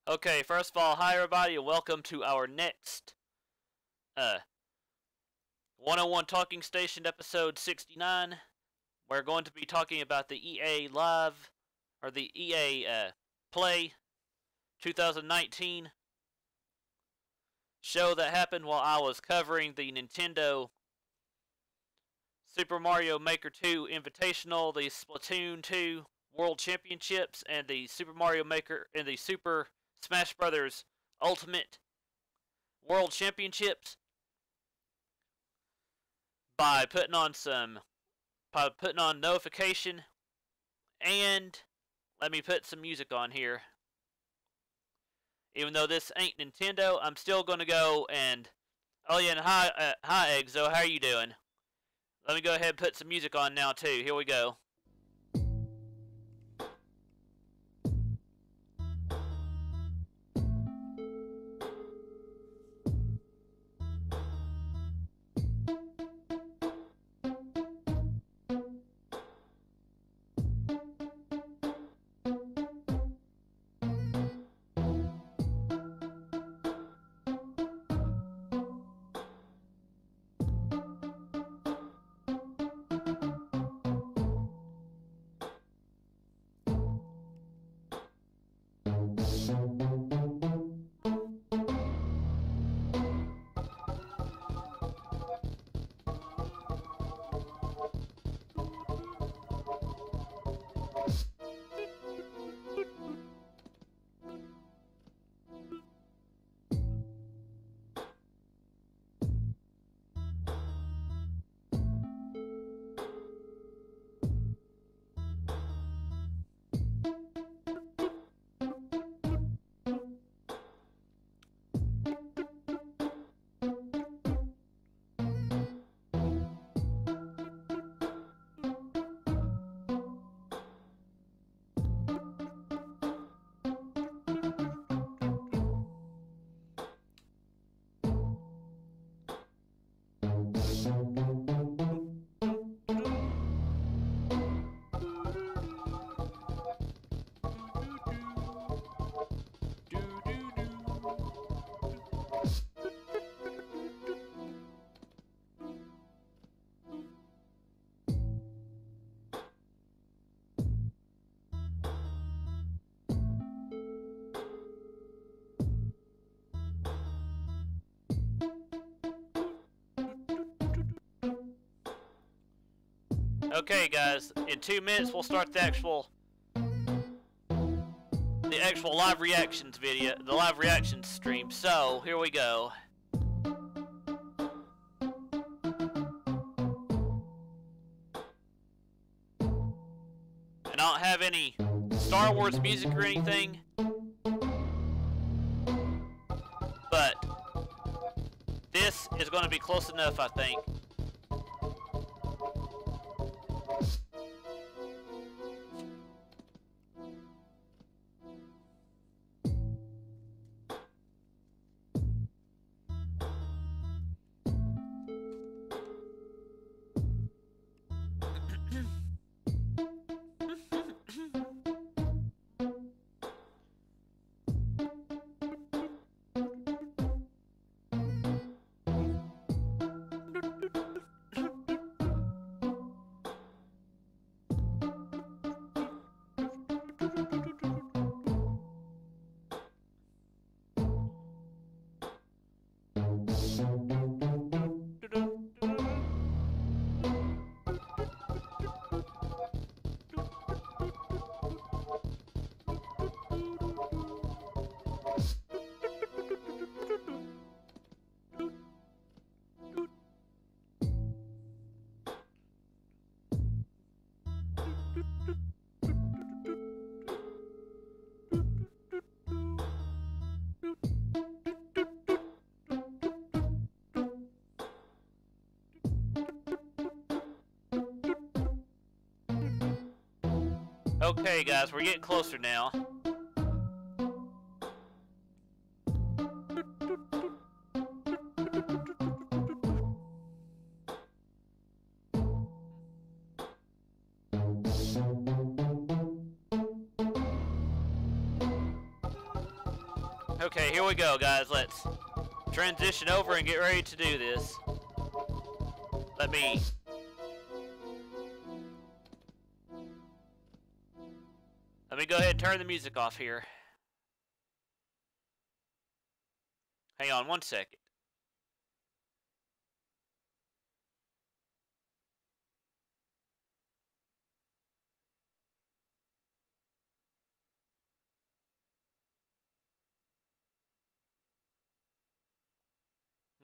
Okay, first of all, hi everybody and welcome to our next 101 Talking Station episode 69. We're going to be talking about the EA Live, or the EA Play 2019 show that happened while I was covering the Nintendo Super Mario Maker 2 Invitational, the Splatoon 2 World Championships, and the Super Mario Maker and the Super Smash Brothers Ultimate World Championships by putting on notification, and let me put some music on here. Even though this ain't Nintendo, I'm still gonna go and and hi Exo, how are you doing? Let me go ahead and put some music on now too. Here we go. Okay guys, in 2 minutes we'll start the actual live reactions video, the live reactions stream. So, here we go. And I don't have any Star Wars music or anything, but this is going to be close enough, I think. Okay guys, we're getting closer now. Okay, here we go, guys. Let's transition over and get ready to do this. Let me go ahead and turn the music off here. Hang on one second.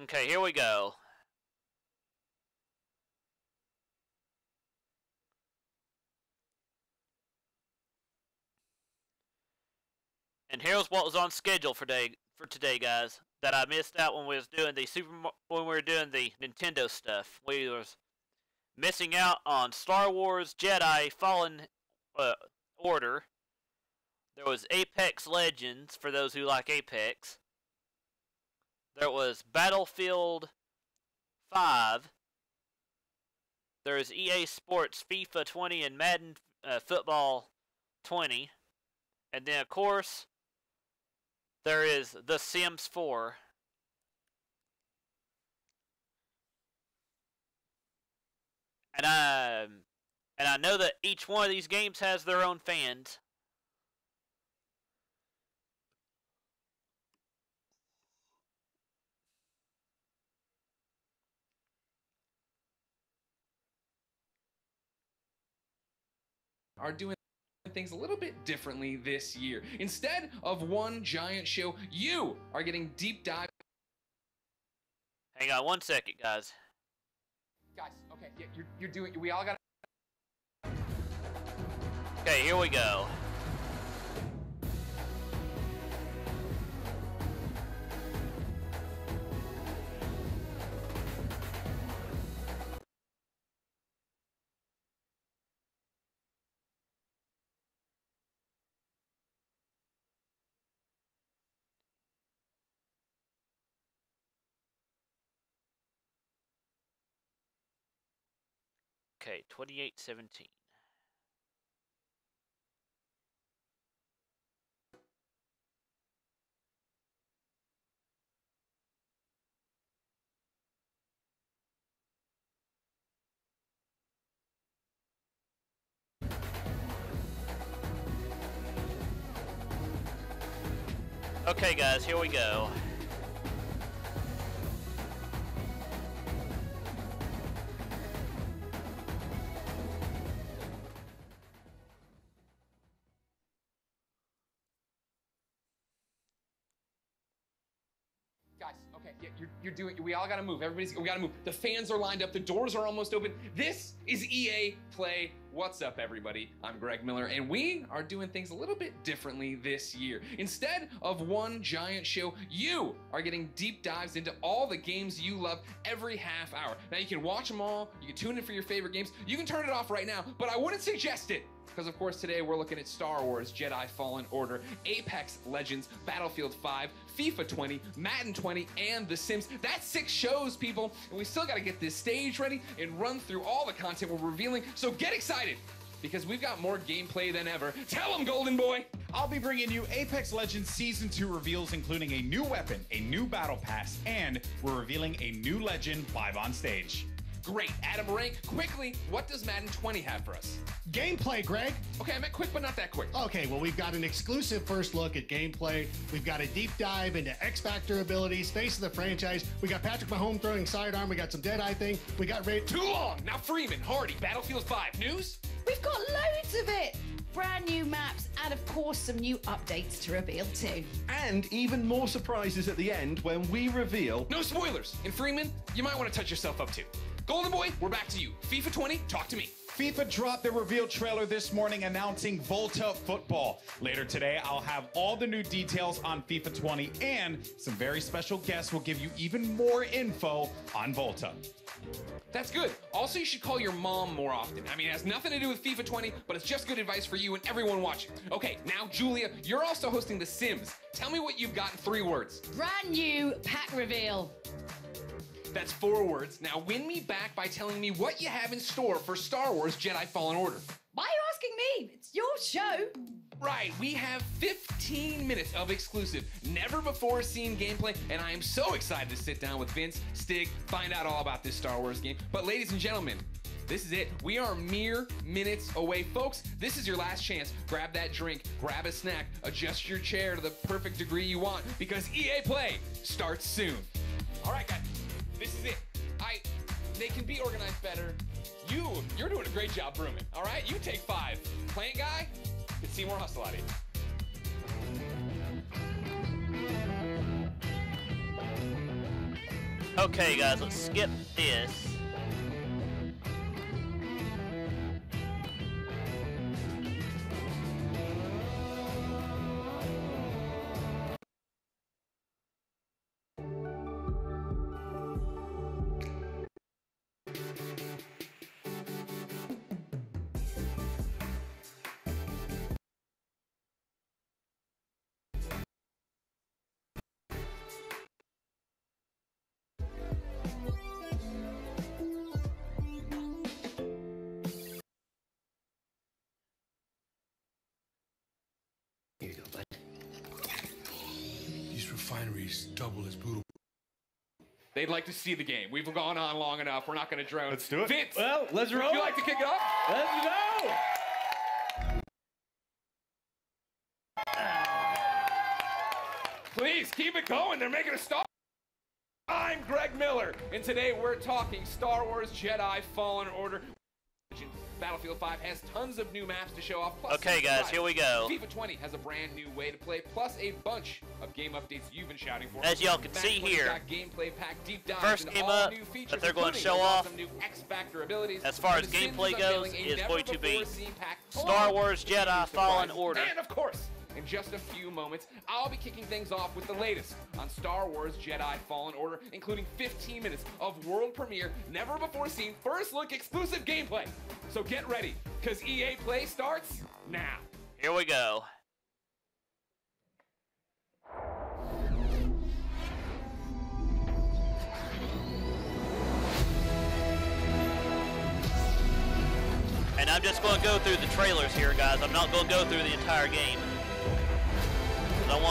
Okay, here we go. And here's what was on schedule for today, guys. That I missed out when we was doing the when we were doing the Nintendo stuff. We was missing out on Star Wars Jedi Fallen Order. There was Apex Legends for those who like Apex. There was Battlefield 5. There is EA Sports FIFA 20 and Madden Football 20. And then, of course, there is The Sims 4. And I know that each one of these games has their own fans. Are doing things a little bit differently this year. Instead of one giant show, you are getting deep dive. Hang on one second, guys. Guys, okay, yeah, you're doing. We all got. Okay, here we go. Okay, 2817. Okay, guys, here we go. Guys, okay, yeah, you're doing. We all gotta move. We gotta move. The fans are lined up. The doors are almost open. This is EA Play. What's up, everybody? I'm Greg Miller, and we are doing things a little bit differently this year. Instead of one giant show, you are getting deep dives into all the games you love every half hour. Now, you can watch them all. You can tune in for your favorite games. You can turn it off right now, but I wouldn't suggest it. Because, of course, today we're looking at Star Wars Jedi Fallen Order, Apex Legends, Battlefield 5, FIFA 20, Madden 20, and The Sims. That's 6 shows, people, and we still got to get this stage ready and run through all the content we're revealing, so get excited, because we've got more gameplay than ever. Tell them, Golden Boy! I'll be bringing you Apex Legends Season 2 reveals, including a new weapon, a new battle pass, and we're revealing a new legend live on stage. Great. Adam Rank, quickly, what does Madden 20 have for us? Gameplay, Greg. Okay, I meant quick, but not that quick. Okay, well, we've got an exclusive first look at gameplay. We've got a deep dive into X-Factor abilities, face of the franchise. We got Patrick Mahomes throwing sidearm. We got some Deadeye thing. We got Ray. Too long! Now Freeman, Hardy, Battlefield 5. News? We've got loads of it. Brand new maps and, of course, some new updates to reveal too. And even more surprises at the end when we reveal... No spoilers! And Freeman, you might want to touch yourself up too. Golden Boy, we're back to you. FIFA 20, talk to me. FIFA dropped the reveal trailer this morning announcing Volta Football. Later today, I'll have all the new details on FIFA 20, and some very special guests will give you even more info on Volta. That's good. Also, you should call your mom more often. I mean, it has nothing to do with FIFA 20, but it's just good advice for you and everyone watching. Okay, now, Julia, you're also hosting The Sims. Tell me what you've got in 3 words. Brand new pack reveal. That's 4 words. Now win me back by telling me what you have in store for Star Wars Jedi Fallen Order. Why are you asking me? It's your show. Right, we have 15 minutes of exclusive, never-before-seen gameplay, and I am so excited to sit down with Vince, Stig, find out all about this Star Wars game. But ladies and gentlemen, this is it. We are mere minutes away. Folks, this is your last chance. Grab that drink, grab a snack, adjust your chair to the perfect degree you want, because EA Play starts soon. All right, guys, this is it. They can be organized better. You're doing a great job brooming, all right? You take 5. Plant guy, could see more hustle out of you. Okay, guys, let's skip this. Here you go, bud. These refineries double as brutal. They'd like to see the game. We've gone on long enough. We're not going to drone. Let's do it. Vince, Well, let's roll. would you like to kick it off? Let's go. Please keep it going. They're making a start. I'm Greg Miller, and today we're talking Star Wars Jedi Fallen Order. Battlefield 5 has tons of new maps to show off. Plus Okay, guys, here we go. FIFA 20 has a brand new way to play, plus a bunch of game updates you've been shouting for. As y'all can see here, gameplay pack deep dives first into game all up new features, that they're going to including show off, some new X-Factor abilities. as far And as The Sims gameplay is goes, unveiling a is going to be never-before-seen pack Star full Wars of Jedi surprises. Fallen Order. And of course, in just a few moments, I'll be kicking things off with the latest on Star Wars Jedi Fallen Order, including 15 minutes of world premiere, never-before-seen, first-look exclusive gameplay. So get ready, because EA Play starts now. Here we go. And I'm just going to go through the trailers here, guys. I'm not going to go through the entire game. Because I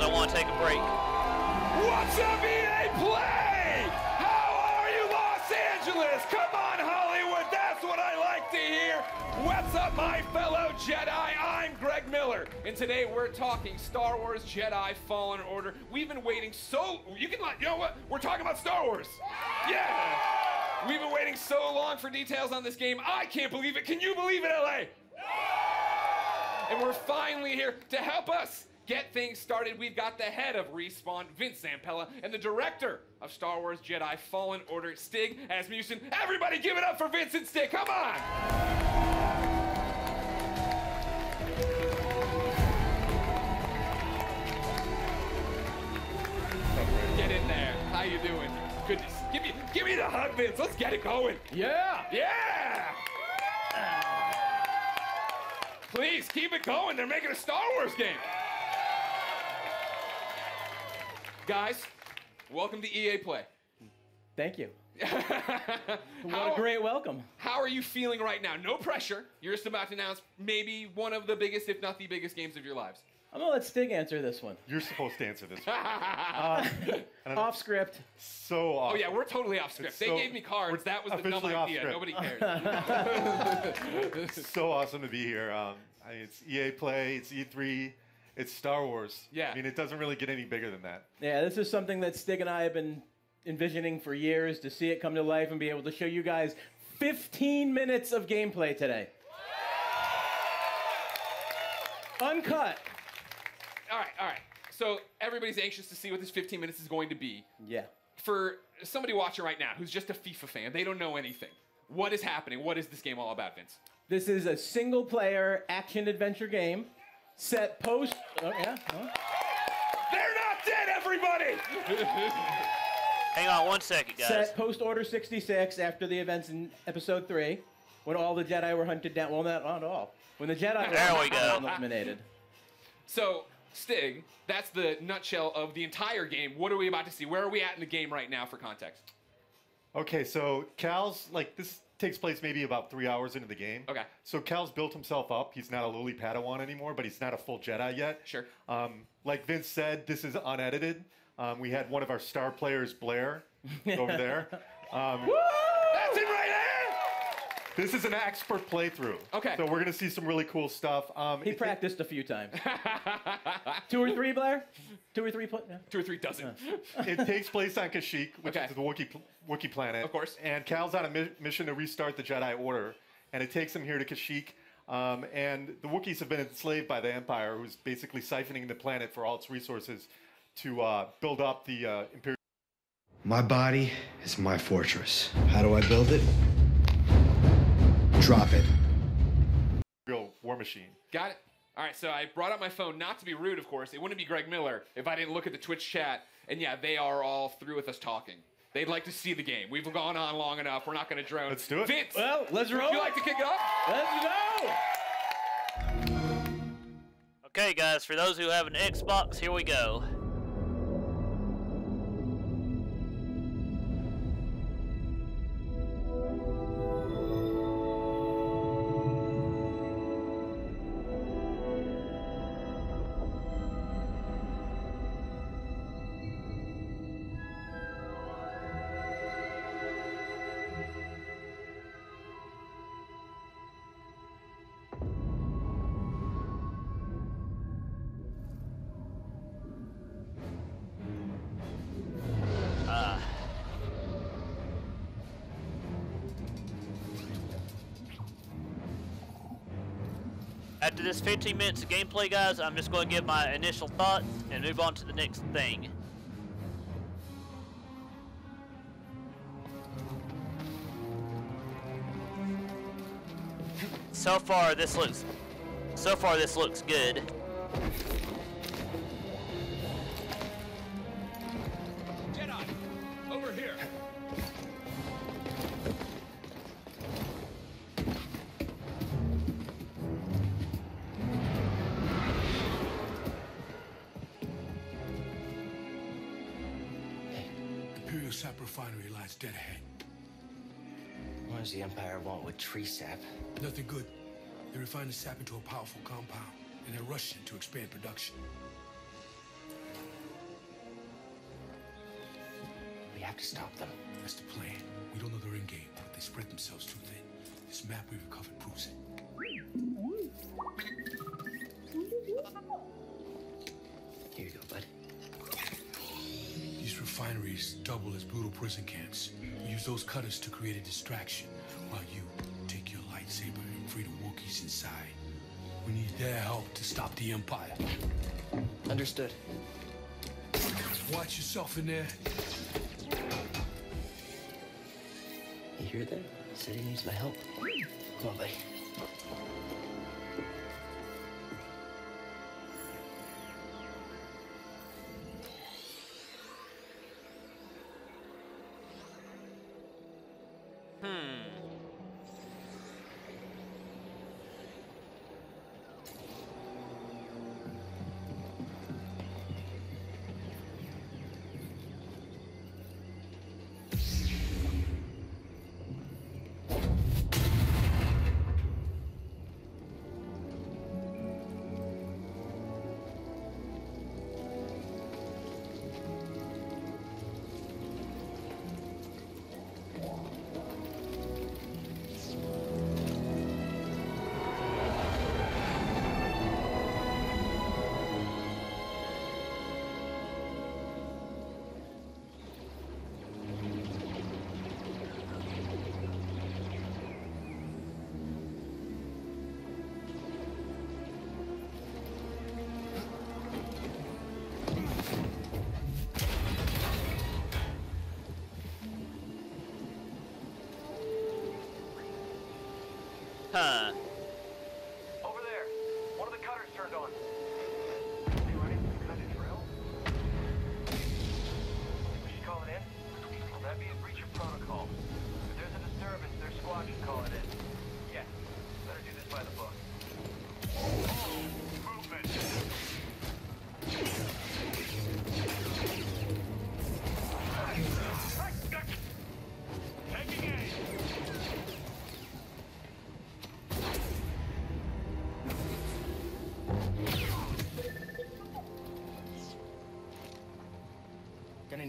want to take a break. What's up, EA Play? How are you, Los Angeles? Come on, Hollywood. That's what I like to hear. What's up, my fellow Jedi? I'm Greg Miller, and today we're talking Star Wars Jedi Fallen Order. We've been waiting you know what? We're talking about Star Wars. Yeah. We've been waiting so long for details on this game. I can't believe it. Can you believe it, LA? And we're finally here to help us get things started. We've got the head of Respawn, Vince Zampella, and the director of Star Wars Jedi Fallen Order, Stig Asmussen. Everybody give it up for Vince and Stig. Come on! Get in there. How you doing? Goodness. Give me the hug, Vince. Let's get it going. Yeah. Yeah! Please keep it going. They're making a Star Wars game. Guys, welcome to EA Play. Thank you. What How a great welcome. How are you feeling right now? No pressure. You're just about to announce maybe one of the biggest, if not the biggest, games of your lives. I'm gonna let Stig answer this one. You're supposed to answer this. Off script. So awesome. Oh yeah, we're totally off script. They So- gave me cards. That was the dumb officially off idea. script. Nobody cares. It's so awesome to be here. It's EA Play, it's E3, it's Star Wars. Yeah. I mean, it doesn't really get any bigger than that. Yeah, this is something that Stig and I have been envisioning for years, to see it come to life and be able to show you guys 15 minutes of gameplay today. Uncut. All right. So everybody's anxious to see what this 15 minutes is going to be. Yeah. For somebody watching right now who's just a FIFA fan, they don't know anything. What is happening? What is this game all about, Vince? This is a single-player action-adventure game set post... Oh, yeah? Oh. They're not dead, everybody! Hang on one second, guys. Set post-Order 66 after the events in Episode 3, when all the Jedi were hunted down. Well, not all. When the Jedi were There we go. eliminated. So, Stig, that's the nutshell of the entire game. What are we about to see? Where are we at in the game right now for context? Okay, so Cal's, like, this takes place maybe about 3 hours into the game. Okay. So Cal's built himself up. He's not a lowly Padawan anymore, but he's not a full Jedi yet. Sure. Like Vince said, this is unedited. We had one of our star players, Blair, over there. That's it right there! This is an expert playthrough. Okay. So we're going to see some really cool stuff. He practiced a few times. 2 or 3, Blair? 2 or 3? 2 or 3 dozen. It takes place on Kashyyyk, which Okay. is the Wookiee planet. Of course. And Cal's on a mission to restart the Jedi Order. And it takes him here to Kashyyyk. And the Wookiees have been enslaved by the Empire, who's basically siphoning the planet for all its resources to build up the Imperial. My body is my fortress. How do I build it? Drop it. War machine. Got it. All right, so I brought up my phone, not to be rude, of course. It wouldn't be Greg Miller if I didn't look at the Twitch chat. And yeah, they are all through with us talking. They'd like to see the game. We've gone on long enough. We're not going to drone. Let's do it. Vince, Well, let's roll. would you like to kick it off? Let's go! Okay, guys, for those who have an Xbox, here we go. After this 15 minutes of gameplay, guys, I'm just going to give my initial thoughts and move on to the next thing. So far this looks good. Jedi, over here. Imperial sap refinery lies dead ahead. What does the Empire want with tree sap? Nothing good. They refine the sap into a powerful compound, and they're rushing to expand production. We have to stop them. That's the plan. We don't know their end game, but they spread themselves too thin. This map we recovered proves it. Here you go, bud. These refineries double as brutal prison camps. We use those cutters to create a distraction, while you take your lightsaber and free the Wookiees inside. We need their help to stop the Empire. Understood. Watch yourself in there. You hear that? Said he needs my help. Come on, buddy.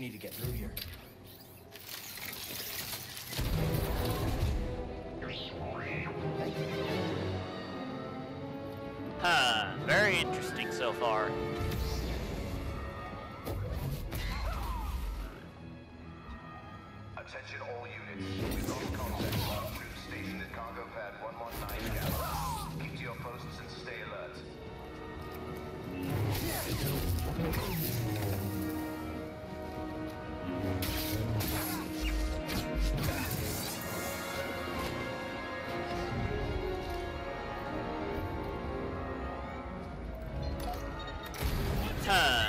need to get through here. Huh, very interesting so far. Attention all units. We've lost contact with our troops stationed at cargo pad 119 Gallon. Keep to your posts and stay alert. Huh.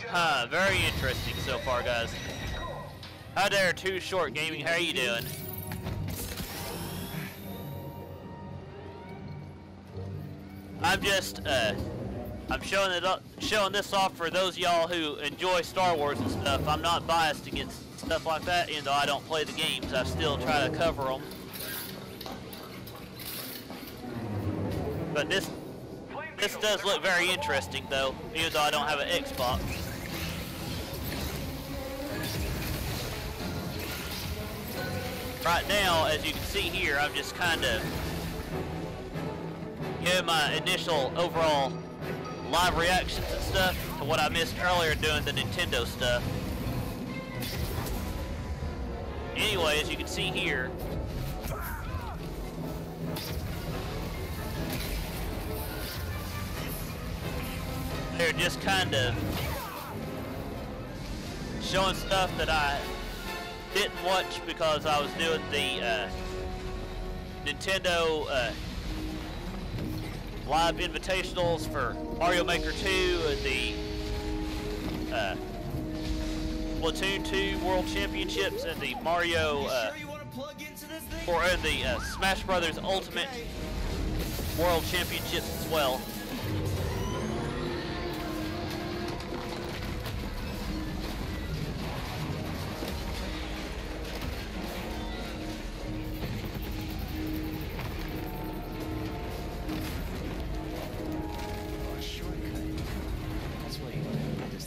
Huh, very interesting so far, guys. Hi there, Too Short Gaming. How are you doing? I'm just, I'm showing this off for those of y'all who enjoy Star Wars and stuff. I'm not biased against stuff like that, even though I don't play the games. I still try to cover them. But this does look very interesting, though, even though I don't have an Xbox. Right now, as you can see here, I'm just kind of giving my initial overall live reactions and stuff to what I missed earlier doing the Nintendo stuff. Anyway, as you can see here, they're just kind of showing stuff that I didn't watch because I was doing the Nintendo live invitationals for Mario Maker 2 and the Splatoon 2 World Championships and the Mario and the Smash Brothers Ultimate World Championships as well.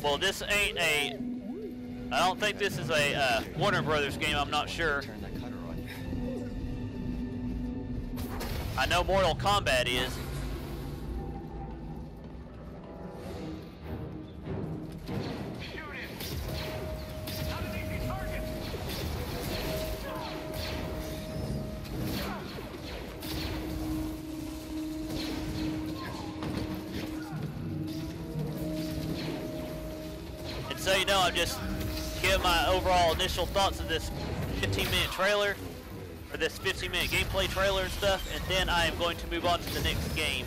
Well, this ain't a... I don't think this is a Warner Brothers game, I'm not sure. I know Mortal Kombat is. So you know, I'm just giving my overall initial thoughts of this 15-minute trailer, or this 15-minute gameplay trailer and stuff, and then I am going to move on to the next game.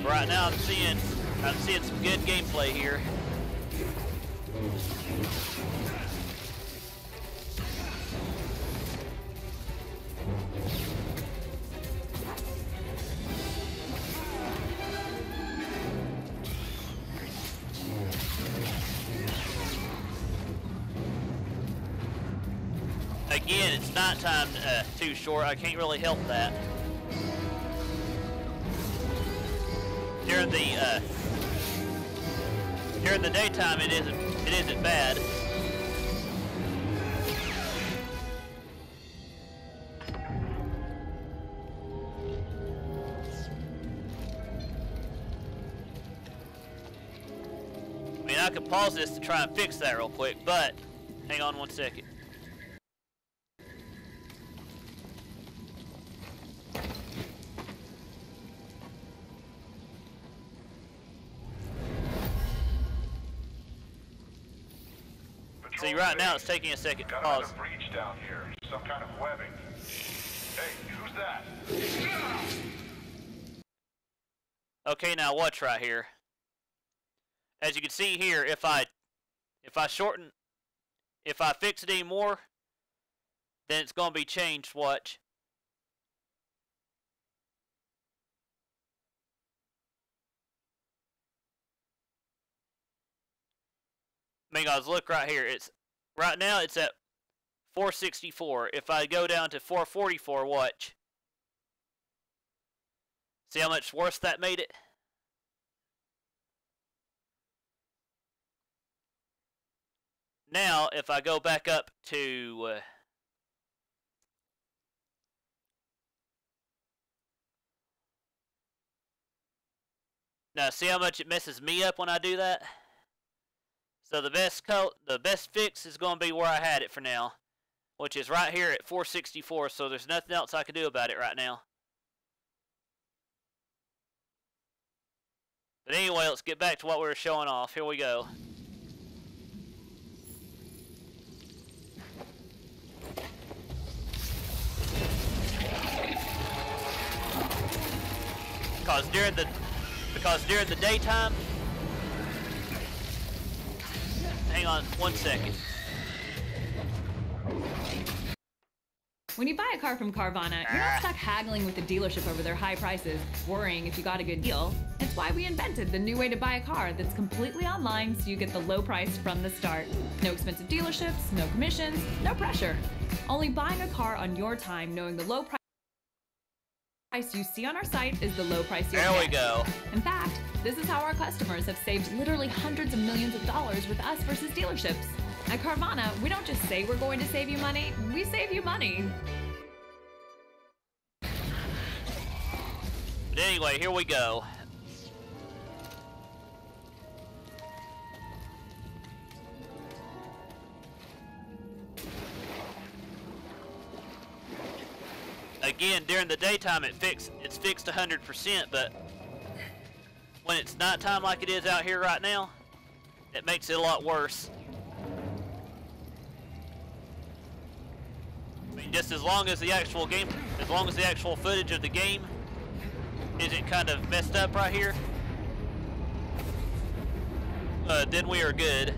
Right now, I'm seeing some good gameplay here. Again, it's nighttime Too Short. I can't really help that. During the daytime, it isn't bad. I could pause this to try and fix that real quick, but hang on 1 second. See, right now it's taking a second to pause. Got a breach down here. Some kind of webbing. Hey, who's that? Okay, now watch right here. As you can see here, if I fix it anymore, then it's gonna be changed. Watch. I mean, guys, look right here. It's right now it's at 464. If I go down to 444, watch. See how much worse that made it? Now, if I go back up to now, see how much it messes me up when I do that? So the best fix is going to be where I had it for now, which is right here at 464. So there's nothing else I can do about it right now. But anyway, let's get back to what we were showing off. Here we go. Because during the daytime, hang on 1 second. When you buy a car from Carvana, you're not stuck haggling with the dealership over their high prices, worrying if you got a good deal. It's why we invented the new way to buy a car that's completely online, so you get the low price from the start. No expensive dealerships, no commissions, no pressure. Only buying a car on your time, knowing the low price you see on our site is the low price you'll get. There we go. In fact, this is how our customers have saved literally hundreds of millions of dollars with us versus dealerships. At Carvana, we don't just say we're going to save you money, we save you money. But anyway, here we go. Again, during the daytime it's fixed 100%, but when it's nighttime like it is out here right now, it makes it a lot worse. I mean, just as long as the actual footage of the game isn't kind of messed up right here, then we are good.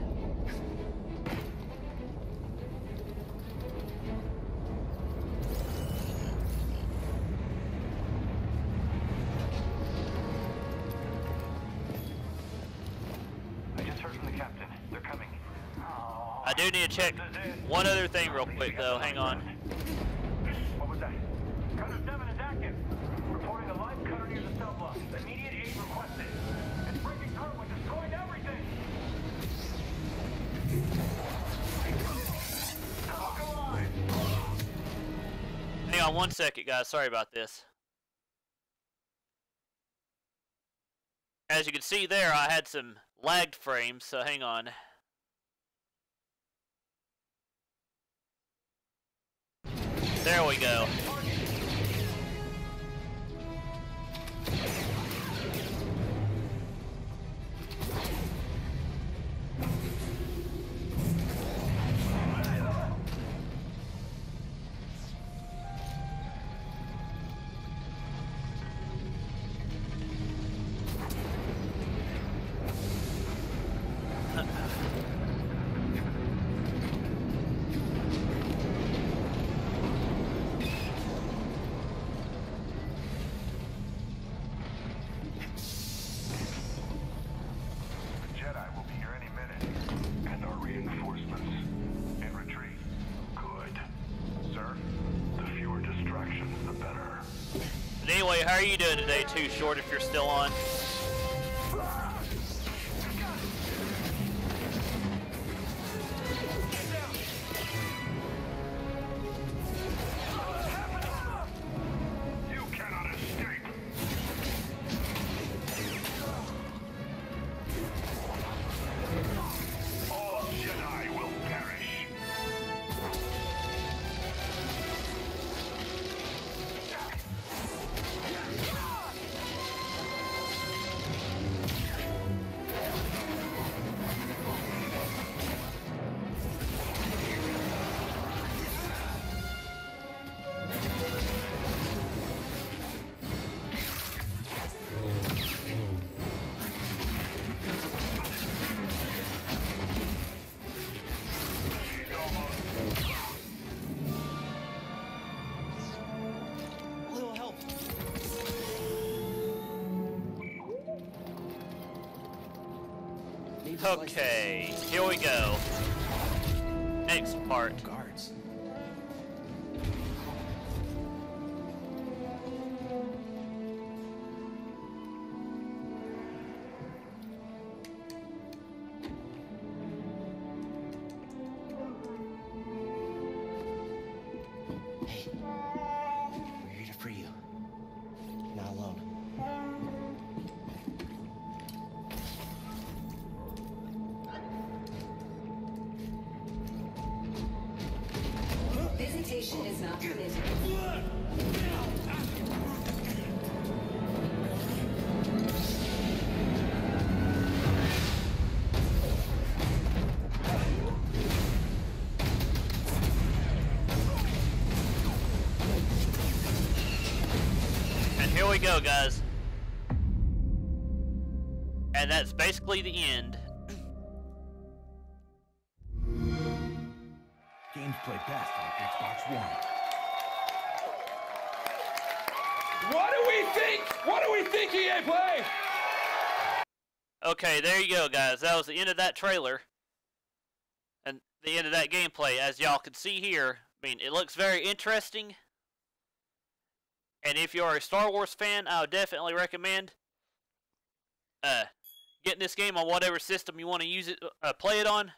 I do need to check one other thing real quick, though. Hang on. What was that? Cutter 7 is active. Reporting a live cutter near the cell block. Immediate aid requested. It's breaking through and destroying everything. Talk alive. Hang on 1 second, guys. Sorry about this. As you can see there, I had some lagged frames, so hang on. There we go. Anyway, how are you doing today, Too Short, if you're still on? You cannot escape. Okay, here we go. Next part. Guards. Hey, we're here to free you. You're not alone. Visitation is not permitted. And here we go, guys. And that's basically the end. Games play best on Xbox One. What do we think? What do we think, EA Play? Okay, there you go, guys. That was the end of that trailer. And the end of that gameplay. As y'all can see here, I mean, it looks very interesting. And if you're a Star Wars fan, I would definitely recommend getting this game on whatever system you want to use it, play it on.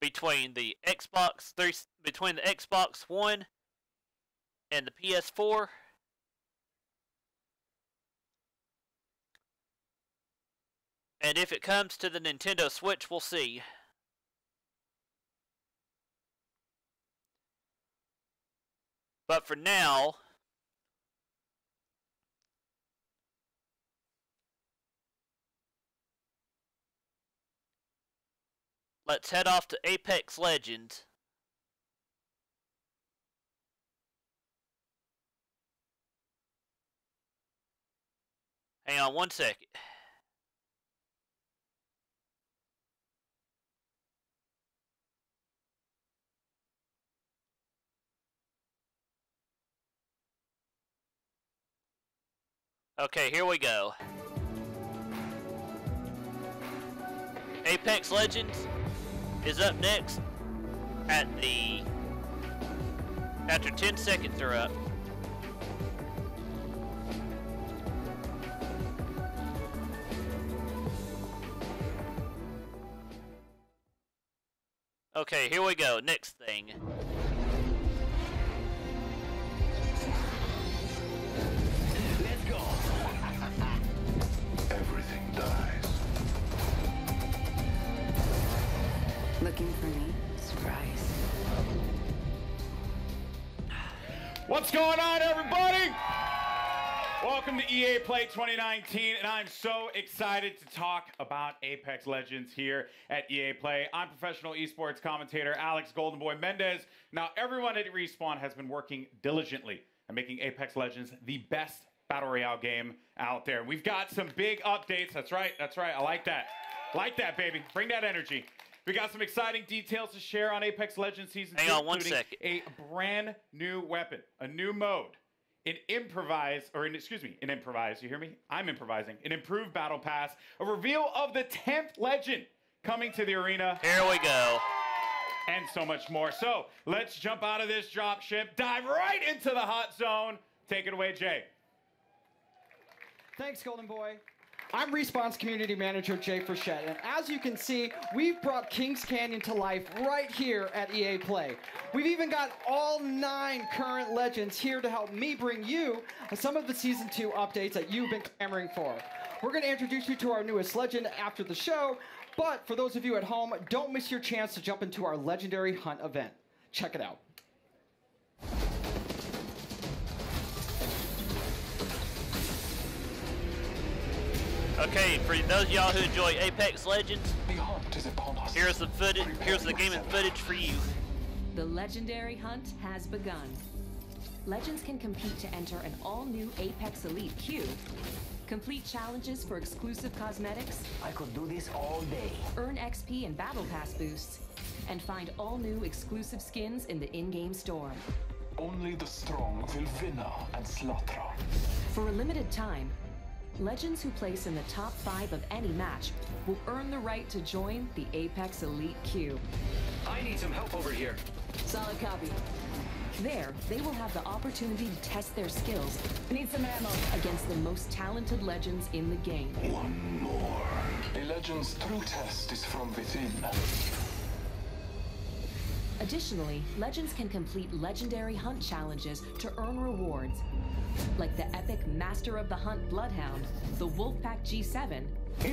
Between the Xbox One and the PS4. And if it comes to the Nintendo Switch, we'll see. But for now, let's head off to Apex Legends. Hang on one second. Okay, here we go. Apex Legends is up next after 10 seconds are up. Okay, here we go. Next thing. Let's go. Everything dies. Looking for me? Surprise. What's going on, everybody? Welcome to EA Play 2019, and I'm so excited to talk about Apex Legends here at EA Play. I'm professional esports commentator Alex Goldenboy Mendez. Now, everyone at Respawn has been working diligently at making Apex Legends the best Battle Royale game out there. We've got some big updates. That's right. I like that. Like that, baby. Bring that energy. We got some exciting details to share on Apex Legends Season 2, Hang on one including second. a brand new weapon, a new mode, in improvise, you hear me? I'm improvising. An improved battle pass, a reveal of the 10th legend coming to the arena. Here we go. And so much more. So let's jump out of this drop ship, dive right into the hot zone. Take it away, Jay. Thanks, Golden Boy. I'm Respawn's community manager, Jay Frechette, and as you can see, we've brought Kings Canyon to life right here at EA Play. We've even got all 9 current legends here to help me bring you some of the Season 2 updates that you've been clamoring for. We're going to introduce you to our newest legend after the show, but for those of you at home, don't miss your chance to jump into our Legendary Hunt event. Check it out. Okay, for those of y'all who enjoy Apex Legends, here's the footage. Here's the gaming footage for you. The legendary hunt has begun. Legends can compete to enter an all-new Apex Elite queue, complete challenges for exclusive cosmetics. I could do this all day. Earn XP and Battle Pass boosts, and find all new exclusive skins in the in-game store. Only the strong will win and slaughter. For a limited time, legends who place in the top 5 of any match will earn the right to join the Apex Elite Queue. I need some help over here. Solid copy. There, they will have the opportunity to test their skills. Need some ammo. Against the most talented legends in the game. One more. A legend's true test is from within. Additionally, legends can complete legendary hunt challenges to earn rewards, like the epic Master of the Hunt Bloodhound, the Wolfpack G7,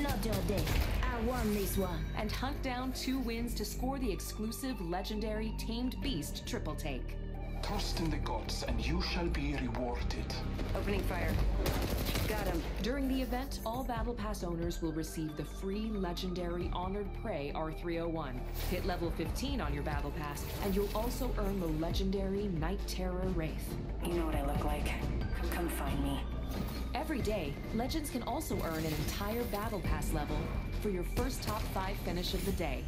Not your day. I won this one. and hunt down 2 wins to score the exclusive legendary Tamed Beast triple take. Trust in the gods, and you shall be rewarded. Opening fire. Got him. During the event, all Battle Pass owners will receive the free legendary Honored Prey R301. Hit level 15 on your Battle Pass, and you'll also earn the legendary Night Terror Wraith. You know what I look like. Come find me. Every day, legends can also earn an entire Battle Pass level for your first top 5 finish of the day.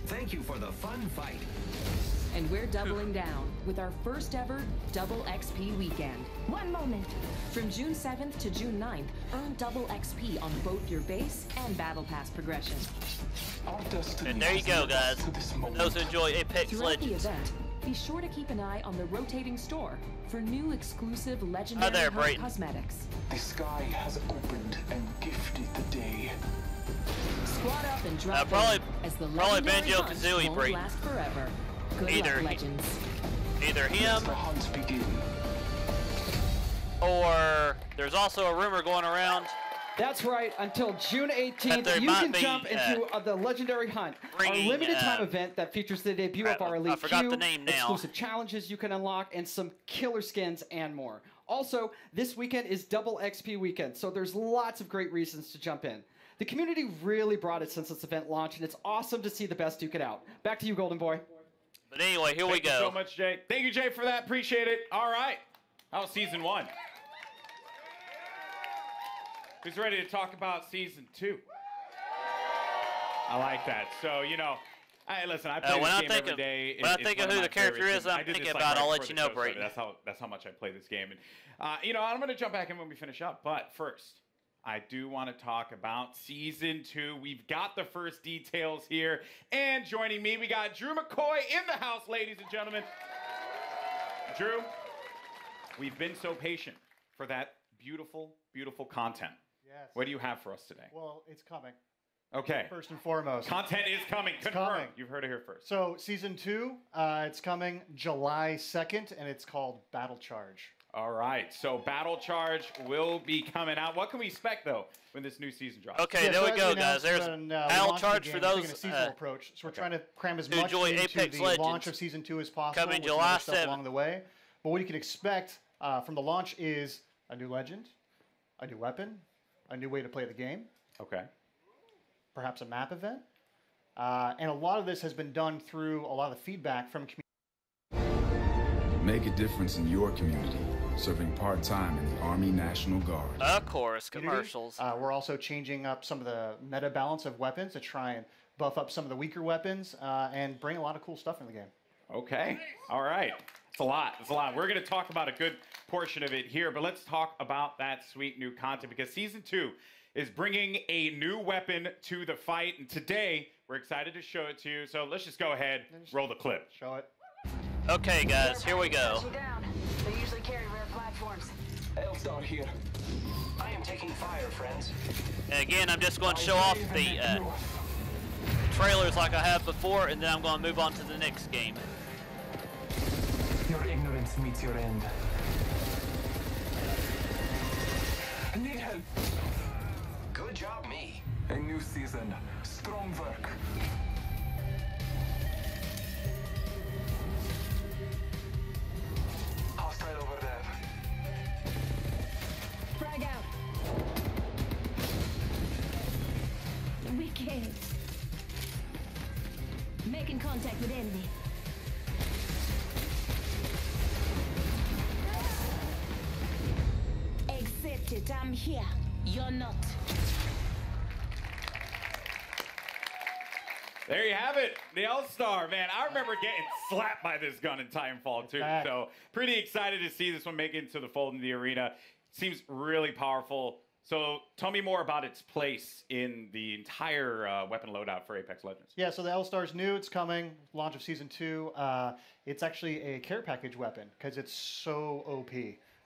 Thank you for the fun fight. And we're doubling down with our first ever Double XP weekend. One moment. From June 7th to June 9th, earn double XP on both your base and Battle Pass progression. And there you go, guys. For those who enjoy Apex Throughout the Legends. event, be sure to keep an eye on the rotating store for new exclusive legendary Hi there, hunt Brayton. cosmetics. The sky has opened and gifted the day. Squad up and drop probably- in, as the probably legendary hunt Banjo-Kazooie, won't Brayton. last forever. Good Either luck, he- legends. Either him, The hunt begin. or there's also a rumor going around. That's right. Until June 18th, there you might can be, jump into the Legendary Hunt, our bringing, limited time event that features the debut of our Elite I forgot Queue, the name now. exclusive challenges you can unlock, and some killer skins and more. Also, this weekend is Double XP weekend, so there's lots of great reasons to jump in. The community really brought it since this event launched, and it's awesome to see the best duke it out. Back to you, Golden Boy. But anyway, here we Thank you go. so much, Jay. Thank you, Jay, for that. Appreciate it. All right. How was season 1? Who's ready to talk about season 2? I like that. So, you know, listen, I play when this I game think every of- day. when I It's think one of who my the character favorites, is, and I'm I did thinking this, like, about, right I'll let before you the know, show started. Brayton. That's how much I play this game. And, you know, I'm going to jump back in when we finish up. But first, I do want to talk about season 2. We've got the first details here. And joining me, we got Drew McCoy in the house, ladies and gentlemen. Drew, we've been so patient for that beautiful, beautiful content. Yes. What do you have for us today? Well, it's coming. Okay. First and foremost. Content is coming. It's Confirmed. coming. You've heard it here first. So, season 2, it's coming July 2nd, and it's called Battle Charge. All right. So Battle Charge will be coming out. What can we expect, though, when this new season drops? Okay, Yeah, there so we as go, we guys. announced There's when, we Battle launched the Charge game, for we're taking those a seasonal approach. So we're trying to cram as who much enjoy into Apex the Legends. launch of season 2 as possible. Coming with some July other stuff 7th. along the way. But what you can expect from the launch is a new legend, a new weapon, a new way to play the game. Okay. Perhaps a map event. And a lot of this has been done through a lot of the feedback from community. Make a difference in your community, serving part-time in the Army National Guard. Of course, commercials. We're also changing up some of the meta balance of weapons to try and buff up some of the weaker weapons and bring a lot of cool stuff in the game. Okay. All right. It's a lot. It's a lot. We're going to talk about a good portion of it here, but let's talk about that sweet new content because season 2 is bringing a new weapon to the fight, and today we're excited to show it to you. So let's just go ahead, roll the clip. Show it. Okay, guys, here we go. Down. They usually carry rare platforms. Elstar here. I am taking fire, friends. And again, I'm just going to show off the trailers like I have before, and then I'm going to move on to the next game. Your ignorance meets your end. Need help. Good job, me. A new season. Strong work. Hostile over there. Frag out. Wicked. Making contact with enemy. Accept it, I'm here. You're not. There you have it, the All-Star, man. I remember getting slapped by this gun in Titanfall 2. So pretty excited to see this one make it into the fold in the arena. Seems really powerful. So tell me more about its place in the entire weapon loadout for Apex Legends. Yeah, so the L-Star's new. It's coming. Launch of Season 2. It's actually a care package weapon because it's so OP.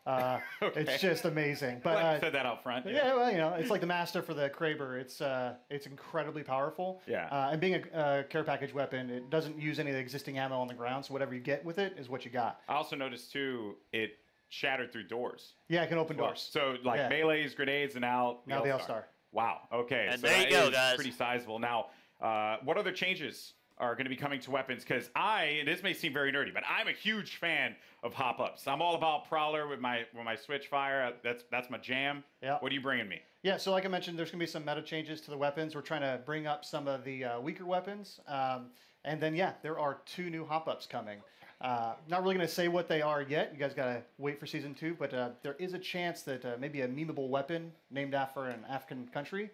Okay. It's just amazing. But Glad you said that out front. Yeah, well, you know, it's like the master for the Kraber. It's incredibly powerful. Yeah. And being a care package weapon, it doesn't use any of the existing ammo on the ground, so whatever you get with it is what you got. I also noticed, too, it shattered through doors. Yeah, it can open doors. So, like, melees, grenades, and now the L-Star. Wow, okay. And so there you go, is guys. Pretty sizable. Now, what other changes are going to be coming to weapons? Because this may seem very nerdy, but I'm a huge fan of hop-ups. I'm all about Prowler with my switch fire. That's my jam. Yeah. What are you bringing me? Yeah, so like I mentioned, there's going to be some meta changes to the weapons. We're trying to bring up some of the weaker weapons. And then, yeah, there are 2 new hop-ups coming. Not really going to say what they are yet. You guys got to wait for Season 2. But there is a chance that maybe a memeable weapon named after an African country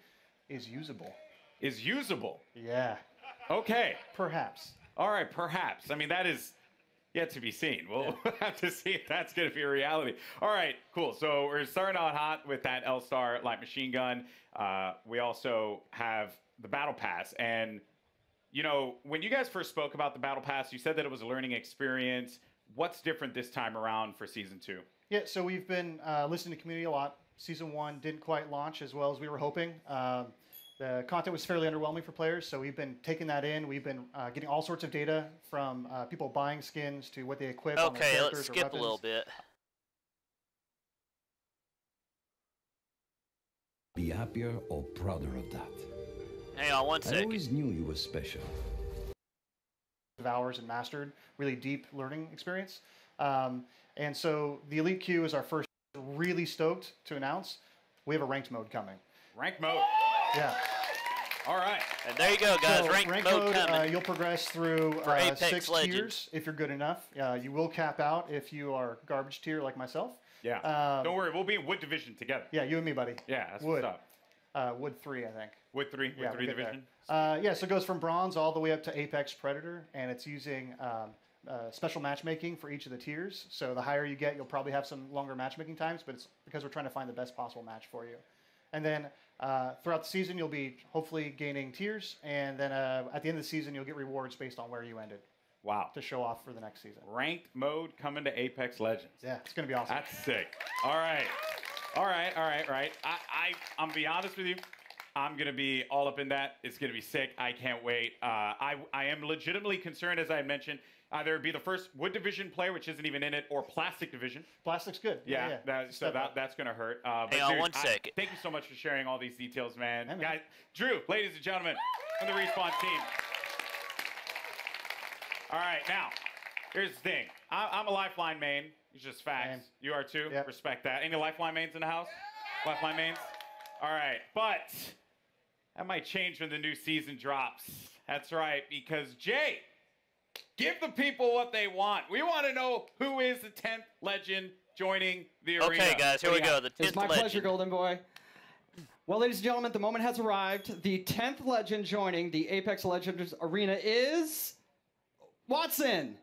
is usable. Is usable? Yeah. Okay. Perhaps. All right, perhaps. I mean, that is yet to be seen. We'll have to see if that's going to be a reality. All right, cool. So we're starting out hot with that L-Star light machine gun. We also have the Battle Pass. And, you know, when you guys first spoke about the Battle Pass, you said that it was a learning experience. What's different this time around for Season 2? Yeah, so we've been listening to community a lot. Season 1 didn't quite launch as well as we were hoping. The content was fairly underwhelming for players, so we've been taking that in. We've been getting all sorts of data from people buying skins to what they equip on their characters. Okay, let's skip a little bit. Be happier or prouder of that. Hang on one I second. always knew you were special. Hours and mastered, really deep learning experience. And so the Elite Queue is our first. Really stoked to announce we have a ranked mode coming. Ranked mode? Yeah. All right. And there you go, guys. So ranked mode coming. You'll progress through For Apex 6 Legends. tiers if you're good enough. You will cap out if you are garbage tier like myself. Yeah. Don't worry, we'll be in Wood Division together. Yeah, you and me, buddy. Yeah, that's Wood. what's up. Wood 3, I think. Wood 3? Yeah, Wood 3 we'll get Division? there. Yeah, so it goes from bronze all the way up to Apex Predator, and it's using special matchmaking for each of the tiers. So the higher you get, you'll probably have some longer matchmaking times, but it's because we're trying to find the best possible match for you. And then throughout the season, you'll be hopefully gaining tiers, and then at the end of the season, you'll get rewards based on where you ended. Wow. To show off for the next season. Ranked mode coming to Apex Legends. Yeah, it's going to be awesome. That's sick. All right. I'm going to be honest with you. I'm going to be all up in that. It's going to be sick. I can't wait. I am legitimately concerned, as I mentioned, either it be the first Wood Division player, which isn't even in it, or Plastic Division. Plastic's good. Yeah. That's going to hurt. But Hang on dude, one second. Thank you so much for sharing all these details, man. Guys, Drew, ladies and gentlemen, from the Respawn team. All right, now, here's the thing. I'm a Lifeline main. It's just facts. You are too? Yep. Respect that. Any Lifeline mains in the house? Lifeline mains? All right, but that might change when the new season drops. That's right, because Jay, give the people what they want. We want to know who is the 10th legend joining the arena. Okay, guys, here we go. The 10th It's my pleasure, Golden Boy. Well, ladies and gentlemen, the moment has arrived. The 10th legend joining the Apex Legends arena is Watson.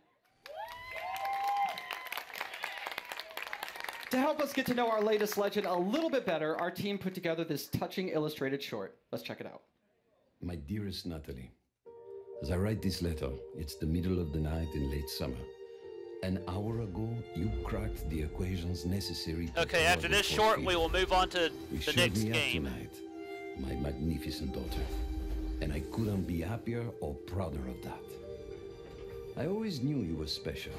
To help us get to know our latest legend a little bit better, our team put together this touching illustrated short. Let's check it out. My dearest Natalie, as I write this letter, it's the middle of the night in late summer. An hour ago, you cracked the equations necessary to Okay, power after the this force short, field. we will move on to You the showed next me up game. tonight, my magnificent daughter, and I couldn't be happier or prouder of that. I always knew you were special,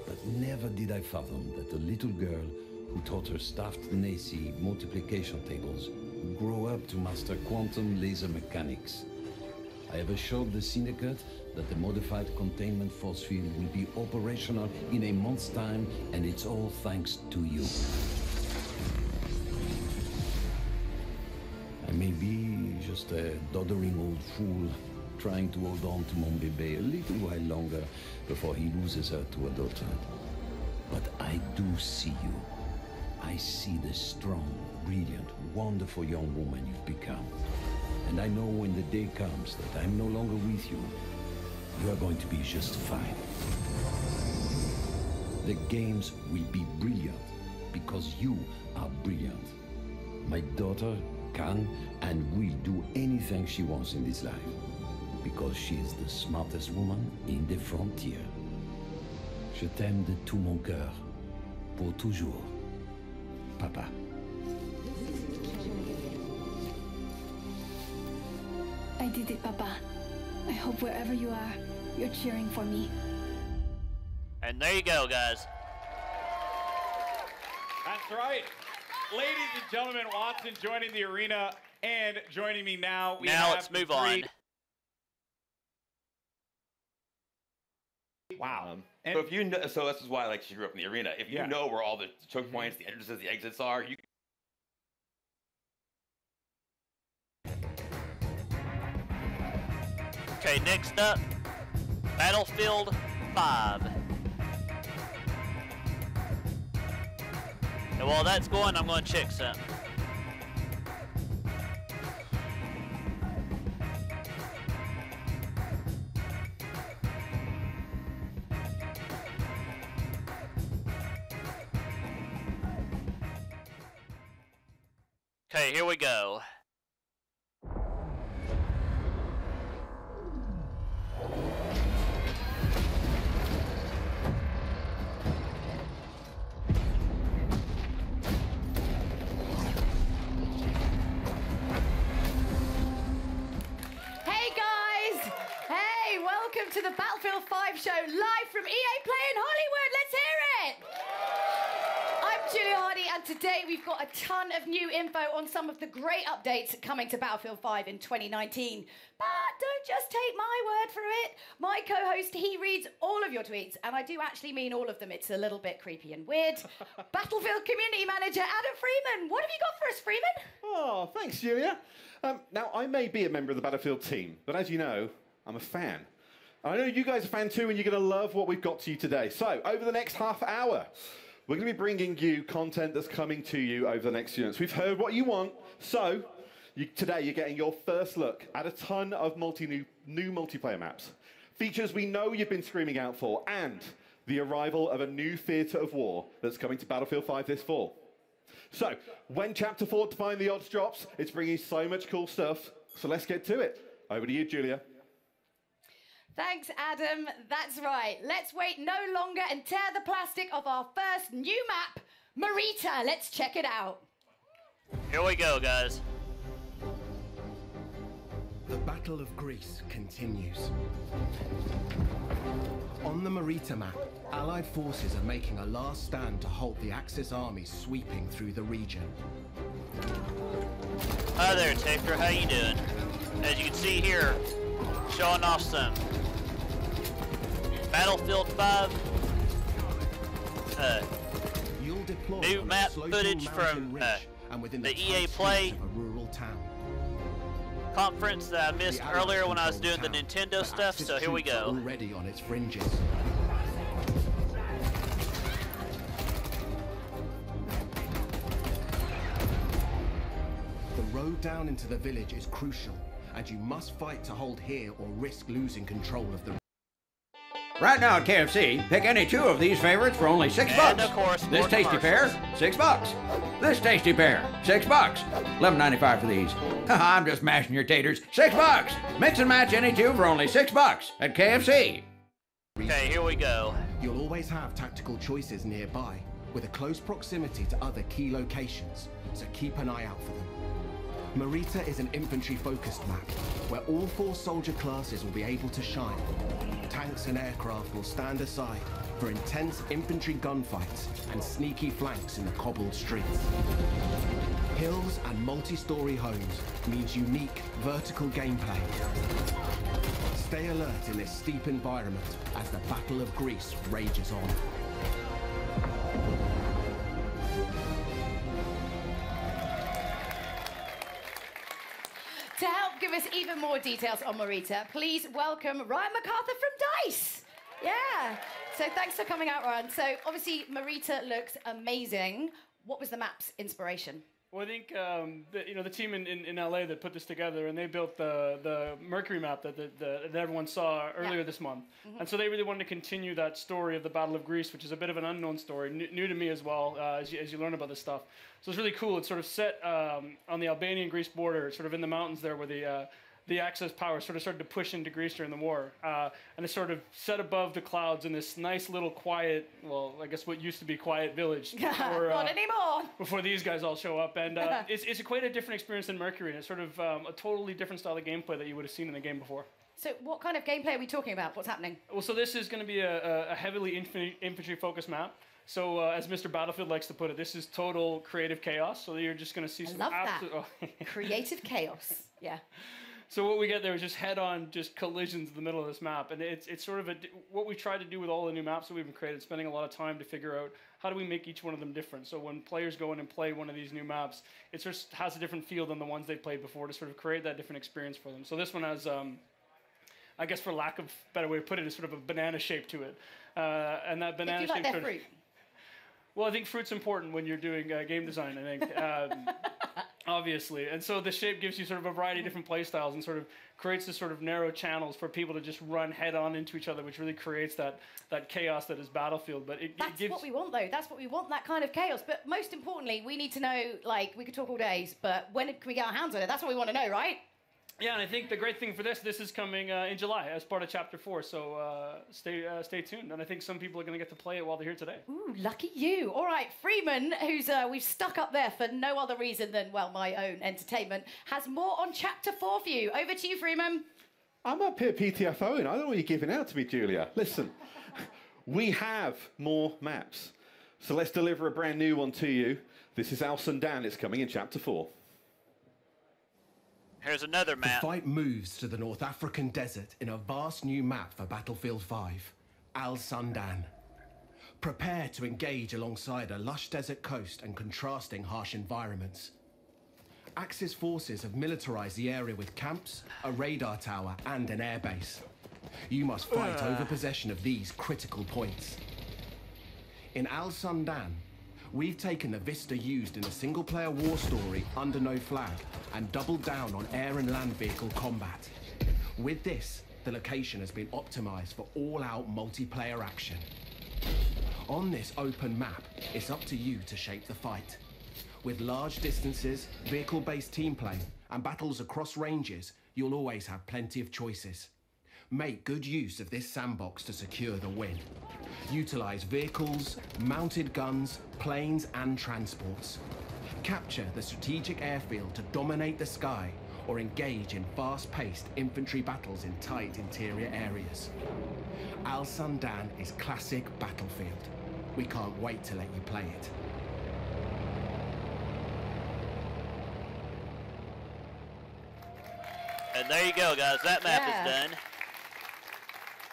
but never did I fathom that the little girl who taught her staffed Nacy multiplication tables would grow up to master quantum laser mechanics. I have assured the Syndicate that the modified containment force field will be operational in a month's time, and it's all thanks to you. I may be just a doddering old fool trying to hold on to mon bébé a little while longer before he loses her to adulthood. But I do see you. I see the strong, brilliant, wonderful young woman you've become. And I know when the day comes that I'm no longer with you, you are going to be just fine. The games will be brilliant because you are brilliant. My daughter can and will do anything she wants in this life. Because she is the smartest woman in the frontier. Je t'aime de tout mon cœur. Pour toujours. Papa. I did it, Papa. I hope wherever you are, you're cheering for me. And there you go, guys. That's right. Ladies and gentlemen, Watson joining the arena, and joining me now. Now let's move on. Wow. So if you know, so this is why like she grew up in the arena. If you know where all the choke points, the entrances, the exits are, you. Okay, next up, Battlefield 5. And while that's going, I'm going to check something. Okay, here we go. Hey guys! Hey, welcome to the Battlefield 5 show live from EA Play in Hollywood. Let's hear it! I'm Julia Hardy, and today we've got a ton of new info on some of the great updates coming to Battlefield 5 in 2019. But don't just take my word for it. My co-host, he reads all of your tweets, and I do actually mean all of them. It's a little bit creepy and weird. Battlefield Community Manager Adam Freeman, what have you got for us, Freeman? Oh, thanks, Julia. Now, I may be a member of the Battlefield team, but as you know, I'm a fan. I know you guys are a fan too, and you're going to love what we've got to you today. So, over the next half hour, we're going to be bringing you content that's coming to you over the next few months. We've heard what you want, so today you're getting your first look at a ton of new multiplayer maps. Features we know you've been screaming out for, and the arrival of a new theatre of war that's coming to Battlefield 5 this fall. So, when Chapter 4 Define the Odds drops, it's bringing so much cool stuff, so let's get to it. Over to you, Julia. Thanks, Adam. That's right. Let's wait no longer and tear the plastic off our first new map, Marita. Let's check it out. Here we go, guys. The Battle of Greece continues. On the Marita map, Allied forces are making a last stand to halt the Axis army sweeping through the region. Hi there, Taker. How you doing? As you can see here, showing off some Battlefield 5 new map footage from the EA Play conference that I missed earlier when I was doing the Nintendo stuff, so here we go. Already on its fringes. The road down into the village is crucial, and you must fight to hold here or risk losing control of the... Right now at KFC, pick any two of these favorites for only $6. And of course, this tasty pair, $6. This tasty pair, $6. $11.95 for these. I'm just mashing your taters. $6. Mix and match any two for only $6 at KFC. Okay, here we go. You'll always have tactical choices nearby, with a close proximity to other key locations, so keep an eye out for them. Marita is an infantry-focused map, where all 4 soldier classes will be able to shine. Tanks and aircraft will stand aside for intense infantry gunfights and sneaky flanks in the cobbled streets. Hills and multi-story homes means unique vertical gameplay. Stay alert in this steep environment as the Battle of Greece rages on. To help give us even more details on Marita, please welcome Ryan MacArthur from DICE. Yeah. So thanks for coming out, Ryan. So obviously Marita looks amazing. What was the map's inspiration? Well, I think the team in LA that put this together, and they built the Mercury map that everyone saw earlier this month, and so they really wanted to continue that story of the Battle of Greece, which is a bit of an unknown story, new to me as well, as you learn about this stuff. So it's really cool. It's sort of set on the Albanian-Greece border, sort of in the mountains there, where the Axis power sort of started to push into Greece during the war, and it's sort of set above the clouds in this nice little quiet, well, I guess what used to be quiet village. Before, Not anymore. Before these guys all show up, and it's quite a different experience than Mercury, and it's sort of a totally different style of gameplay that you would have seen in the game before. So what kind of gameplay are we talking about? What's happening? Well, so this is going to be a heavily infantry-focused map. So as Mr. Battlefield likes to put it, this is total creative chaos. So you're just going to see some absolute... Creative chaos, yeah. So what we get there is just head-on, just collisions in the middle of this map, and it's sort of what we try to do with all the new maps that we've been created, spending a lot of time to figure out how do we make each one of them different. So when players go in and play one of these new maps, it just has a different feel than the ones they played before to sort of create that different experience for them. So this one has, I guess for lack of a better way to put it, is sort of a banana shape to it, and that banana shape. Their fruit. Well, I think fruit's important when you're doing game design, I think. Obviously, and so the shape gives you sort of a variety of different play styles and sort of creates this sort of narrow channels for people to just run head on into each other, which really creates that chaos that is Battlefield. But that's what we want, though. That's what we want, that kind of chaos. But most importantly, we need to know, like, we could talk all days, but when can we get our hands on it? That's what we want to know, right? Yeah, and I think the great thing for this is coming in July as part of Chapter 4, so stay tuned. And I think some people are going to get to play it while they're here today. Ooh, lucky you. All right, Freeman, who's we've stuck up there for no other reason than, well, my own entertainment, has more on Chapter 4 for you. Over to you, Freeman. I'm up here PTFOing. I don't know what you're giving out to me, Julia. Listen, we have more maps. So let's deliver a brand new one to you. This is Al Sundan. It's coming in Chapter 4. Here's another map. The fight moves to the North African desert in a vast new map for Battlefield 5, Al Sundan. Prepare to engage alongside a lush desert coast and contrasting harsh environments. Axis forces have militarized the area with camps, a radar tower, and an airbase. You must fight over possession of these critical points. In Al Sundan, we've taken the vista used in a single-player war story Under No Flag and doubled down on air and land vehicle combat. With this, the location has been optimized for all-out multiplayer action. On this open map, it's up to you to shape the fight. With large distances, vehicle-based team play, and battles across ranges, you'll always have plenty of choices. Make good use of this sandbox to secure the win. Utilize vehicles, mounted guns, planes, and transports. Capture the strategic airfield to dominate the sky, or engage in fast-paced infantry battles in tight interior areas. Al Sundan is classic Battlefield. We can't wait to let you play it. And there you go, guys. That map is done.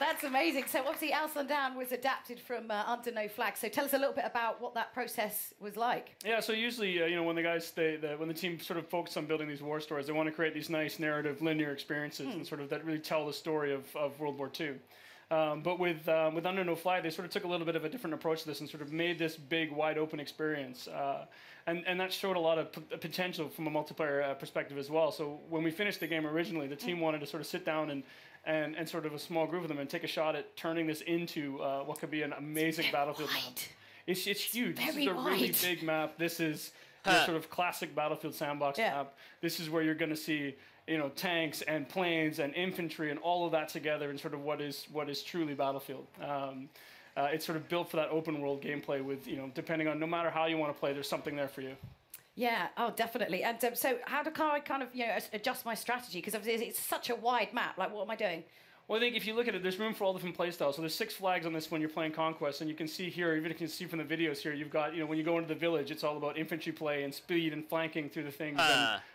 That's amazing. So obviously Al Sundan was adapted from Under No Flag. So tell us a little bit about what that process was like. Yeah, so usually, when the guys when the team sort of focus on building these war stories, they want to create these nice narrative, linear experiences and sort of that really tell the story of World War II. But with Under No Flag, they sort of took a little bit of a different approach to this and sort of made this big, wide open experience. And that showed a lot of potential from a multiplayer perspective as well. So when we finished the game originally, the team wanted to sort of sit down and sort of a small group of them and take a shot at turning this into what could be an amazing Battlefield map. It's huge. This is a really big map. This is your sort of classic Battlefield sandbox map. This is where you're going to see tanks and planes and infantry and all of that together in sort of what is truly Battlefield. It's sort of built for that open world gameplay with, depending on no matter how you want to play, there's something there for you. Yeah, oh, definitely. And so how can I kind of, adjust my strategy? Because obviously it's such a wide map. Like, what am I doing? Well, I think if you look at it, there's room for all different play styles. So there's 6 flags on this when you're playing Conquest, and you can see here, even if you can see from the videos here, you've got, when you go into the village, it's all about infantry play and speed and flanking through the things.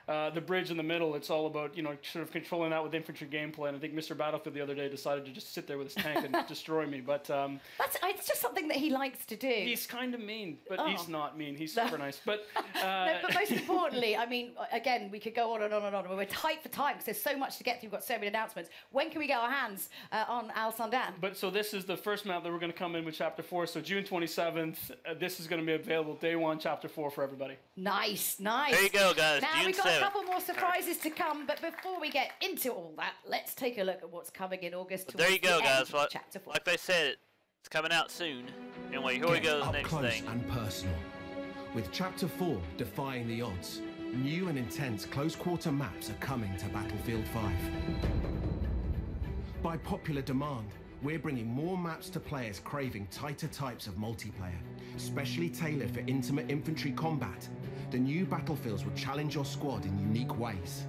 The bridge in the middle, it's all about, sort of controlling that with infantry gameplay. And I think Mr. Battlefield the other day decided to just sit there with his tank and destroy me. But it's just something that he likes to do. He's kind of mean, but he's not mean. He's super nice. But no, but most importantly, I mean, again, we could go on and on and on. We're tight for time because there's so much to get through. We've got so many announcements. When can we get our hands on Al Sandan? But so this is the first map that we're going to come in with Chapter 4. So June 27th, this is going to be available day 1, Chapter 4 for everybody. Nice. There you go, guys. Now June we've got 7th. a couple more surprises to come, but before we get into all that, let's take a look at what's coming in August. There you go, the guys. end of Chapter 4. Like they said, it's coming out soon. Anyway, here we go to the next close thing. and personal. With Chapter 4 defying the odds, new and intense close-quarter maps are coming to Battlefield 5. By popular demand, we're bringing more maps to players craving tighter types of multiplayer, specially tailored for intimate infantry combat. The new battlefields will challenge your squad in unique ways.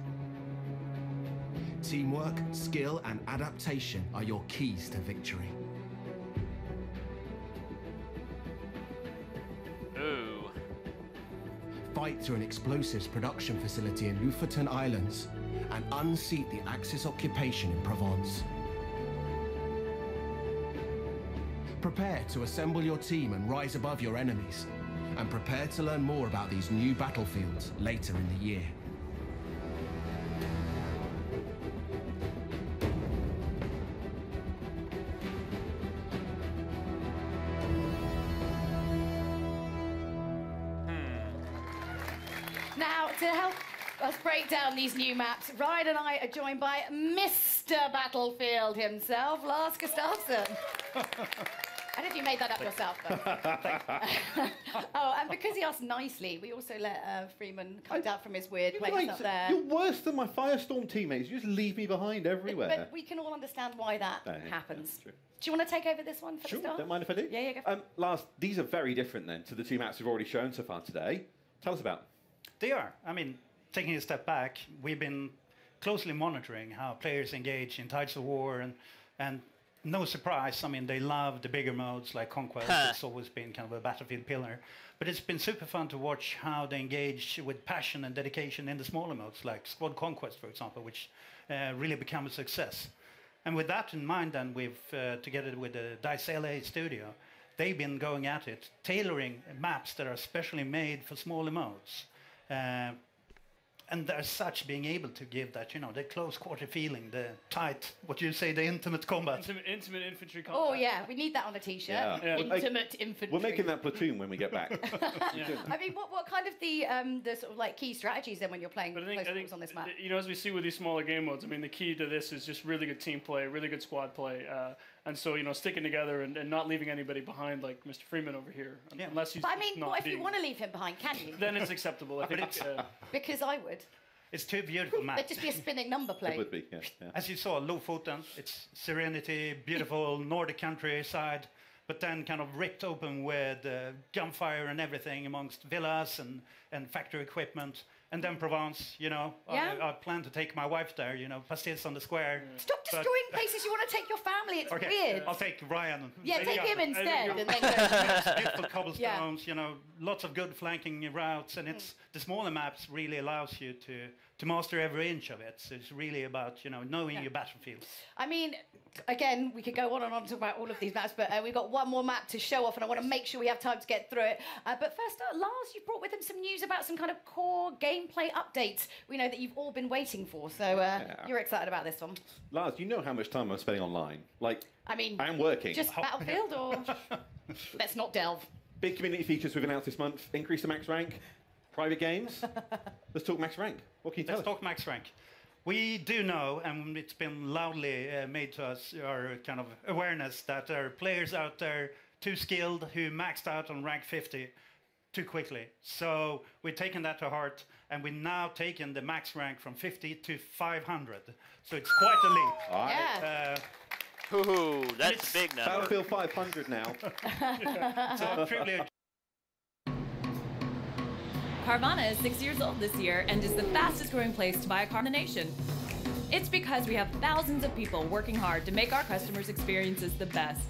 Teamwork, skill, and adaptation are your keys to victory. Ooh. Fight through an explosives production facility in Lofoten Islands and unseat the Axis occupation in Provence. Prepare to assemble your team and rise above your enemies. And prepare to learn more about these new battlefields later in the year. Now, to help us break down these new maps, Ryan and I are joined by Mr. Battlefield himself, Lars Gustafsson. I don't know if you made that up yourself, but... Oh, and because he asked nicely, we also let Freeman come down from his weird place up there. You're worse than my Firestorm teammates. You just leave me behind everywhere. But we can all understand why that happens. True. Do you want to take over this one for the start? Don't mind if I do. Yeah, go for it. Lars, these are very different then to the two maps we've already shown so far today. Tell us about them. They are. I mean, taking a step back, we've been closely monitoring how players engage in Tides of War, and no surprise, I mean, they love the bigger modes like Conquest. It's always been kind of a Battlefield pillar. But it's been super fun to watch how they engage with passion and dedication in the smaller modes, like Squad Conquest, for example, which really become a success. And with that in mind, then, we've, together with the DICE LA studio, they've been going at it, tailoring maps that are specially made for smaller modes. And as such, being able to give that, the close quarter feeling, the tight, what you say, the intimate combat. Intimate infantry combat. Oh, yeah, we need that on a t-shirt. Yeah. Intimate infantry. We're making that platoon when we get back. I mean, what kind of the sort of like key strategies then when you're playing close quarters on this map? As we see with these smaller game modes, I mean, the key to this is just really good team play, really good squad play. And so, sticking together and not leaving anybody behind like Mr. Freeman over here. Yeah. Unless he's But I mean, not what if you want to leave him behind, can you? Then it's acceptable. I think Because I would. It's two beautiful maps. It'd just be a spinning number plate. It would be, yeah. As you saw, Lofoten, it's serenity, beautiful Nordic countryside, but then kind of ripped open with gunfire and everything amongst villas and factory equipment. And then Provence, I plan to take my wife there, pastilles on the square. Stop destroying places you want to take your family. It's weird. I'll take Ryan. Yeah, take him instead. And then go. Beautiful cobblestones, lots of good flanking routes, and the smaller maps really allows you to master every inch of it. So it's really about, knowing your battlefield. I mean, again, we could go on and on to talk about all of these maps, but we've got one more map to show off, and I want to make sure we have time to get through it. But first up, Lars, you brought with him some news about some kind of core gameplay updates we know that you've all been waiting for. So you're excited about this one. Lars, you know how much time I'm spending online. I mean, I'm working. Just Battlefield, or let's not delve. Big community features we've announced this month. Increase the max rank. Private games. Let's talk max rank. What can you tell us? Let's talk max rank. We do know, and it's been loudly made to us, our kind of awareness, that there are players out there too skilled who maxed out on rank 50 too quickly. So we've taken that to heart, and we've now taken the max rank from 50 to 500. So it's quite a leap. All right. Ooh, that's a big number. Battlefield 500 now. So privilege. Carvana is 6 years old this year and is the fastest growing place to buy a car in the nation. It's because we have thousands of people working hard to make our customers' experiences the best.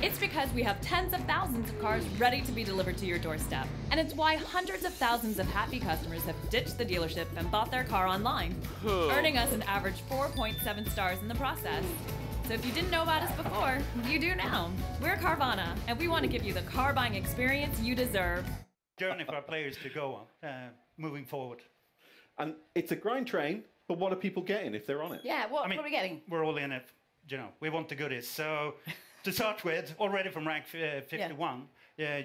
It's because we have tens of thousands of cars ready to be delivered to your doorstep. And it's why hundreds of thousands of happy customers have ditched the dealership and bought their car online, earning us an average 4.7 stars in the process. So if you didn't know about us before, you do now. We're Carvana, and we want to give you the car buying experience you deserve. Journey for our players to go on, moving forward. And it's a grind train, but what are people getting if they're on it? Yeah, what are we getting? We're all in it. You know, we want the goodies. So to start with, already from rank 51,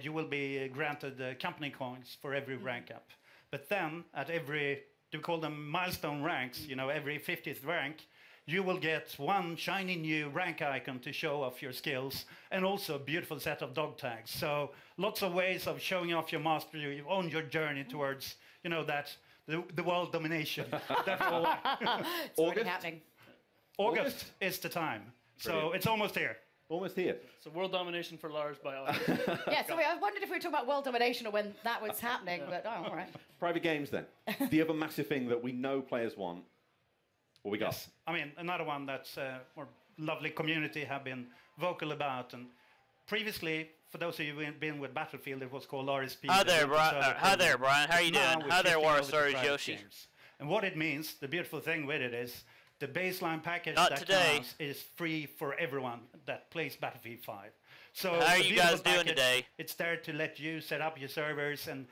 you will be granted company coins for every rank up. But then at every, we call them milestone ranks, you know, every 50th rank, you will get one shiny new rank icon to show off your skills, and also a beautiful set of dog tags. So lots of ways of showing off your mastery on your journey towards, you know, that the world domination. It's already happening. August is the time. Brilliant. So it's almost here. Almost here. So world domination for Lars by August. Yeah, so I wondered if we were talking about world domination or when that was happening, but all right. Private games then. The other massive thing that we know players want. What we got? Yes. I mean, another one that's our lovely community have been vocal about. And previously, for those of you who've been with Battlefield, it was called RSP. Hi there, Brian. Hi there, Brian. How are you doing? Hi there, War Stars Yoshi. And what it means, the beautiful thing with it is, the baseline package Not that today. comes is free for everyone that plays Battlefield 5. So how are the you beautiful guys doing package, today? It's there to let you set up your servers and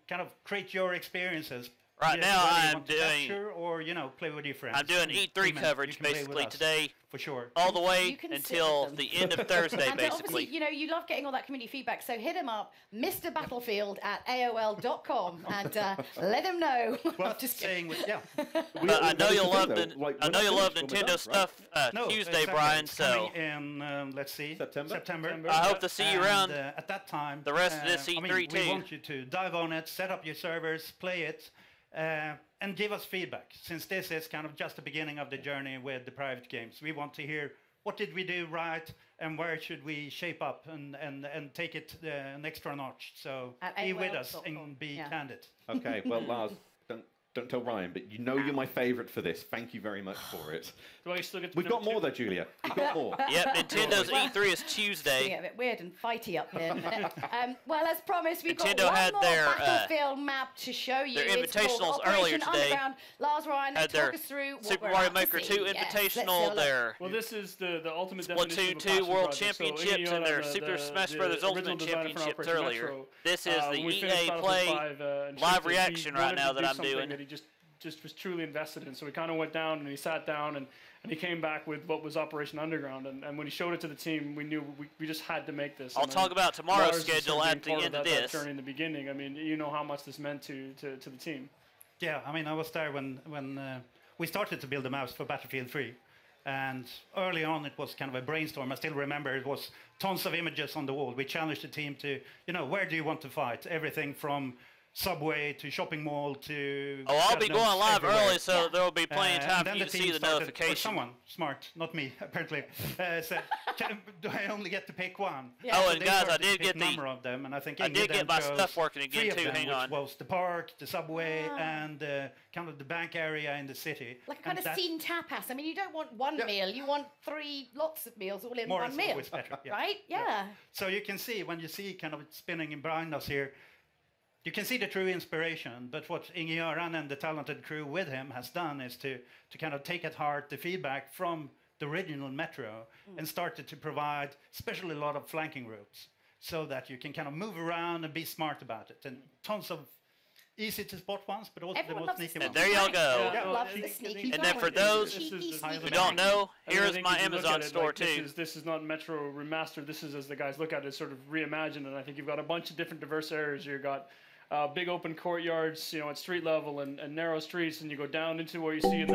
kind of create your experiences. Right now, whether you I'm want to doing. capture or play with your friends. I'm doing E3 You coverage can play with basically us, today, for sure. all the way You can sit until with them. the end of Thursday, And basically. obviously, you know, you love getting all that community feedback, so hit him up, Mr. Battlefield at AOL.com, and let him know. Well, just saying, yeah. But I know you'll love though, the like, I know we're you'll not love finished when we're Nintendo done, stuff No, Tuesday, exactly. Brian. It's So coming in, let's see, September. I hope to see you around at that time. the rest of this I mean, E3 too. we want you to dive on it, set up your servers, play it, and give us feedback. Since this is kind of just the beginning of the journey with the private games, we want to hear what did we do right and where should we shape up and take it an extra notch. So be with us and be candid. Okay, well, Lars, don't tell Ryan, but you know you're my favourite for this. Thank you very much for it. Do I still get to We've got more though, Julia. We've got more. Yep, Nintendo's E3 is It's Tuesday. getting a bit weird and fighty up here. Well, as promised, we've got Nintendo one had more their, Battlefield map to show you. their It's called invitationals Operation earlier today. Underground. Lars, Ryan, Had talk their us through what Super we're Mario about to Maker see. 2 Yes, let's Invitational, have a look. their Well, this is the ultimate definition Splatoon of a 2 passion World project. So Championships Iggy and their on Super Smash the Brothers original Ultimate designer for Championships Operation earlier. Metro. This is the When we EA finished Play Battlefield 5, and live shifted, he reaction right wanted now to that do I'm something doing. that he just was truly invested in. So he kind of went down and he sat down and he came back with what was Operation Underground. And when he showed it to the team, we knew we just had to make this. I'll And talk then about tomorrow's Lars just schedule sort of at being the part end of that this. journey in the beginning. I mean, you know how much this meant to the team. Yeah, I mean, I was there when we started to build the maps for Battlefield 3. And early on, it was kind of a brainstorm. I still remember it was tons of images on the wall. We challenged the team to, where do you want to fight? Everything from subway to shopping mall to... Oh, I'll be God knows going live everywhere. early, so there will be plenty of time and for then you to team see the started- notification. Or someone smart, not me, apparently, said, do I only get to pick one? Yeah. Oh, So and they guys, I started to did pick get the- number of them, and I think I Inge did then get my chose stuff working again, 3 of too. them, Hang which on. was the park, the subway, Ah. and kind of the bank area in the city. Like a kind And of that- scene tapas. I mean, you don't want one meal, you want 3 lots of meals all in More one is meal. always better, yeah. Right? Yeah. So you can see, when you see kind of it spinning behind us here, you can see the true inspiration. But what Inge Göran and the talented crew with him has done is to kind of take at heart the feedback from the original Metro and started to provide especially a lot of flanking routes so that you can kind of move around and be smart about it. And tons of easy to spot ones, but also Everyone the loves most sneaky the ones. And there y'all go. Yeah, loves the sneaky And then for guy. those Cheeky, who sneaky don't guy. know, I mean, I here's think my if you look Amazon at it, store like, too. This is not Metro remastered. This is, as the guys look at it, sort of reimagined. And I think you've got a bunch of different diverse areas. You've got big open courtyards, at street level and narrow streets, and you go down into where you see in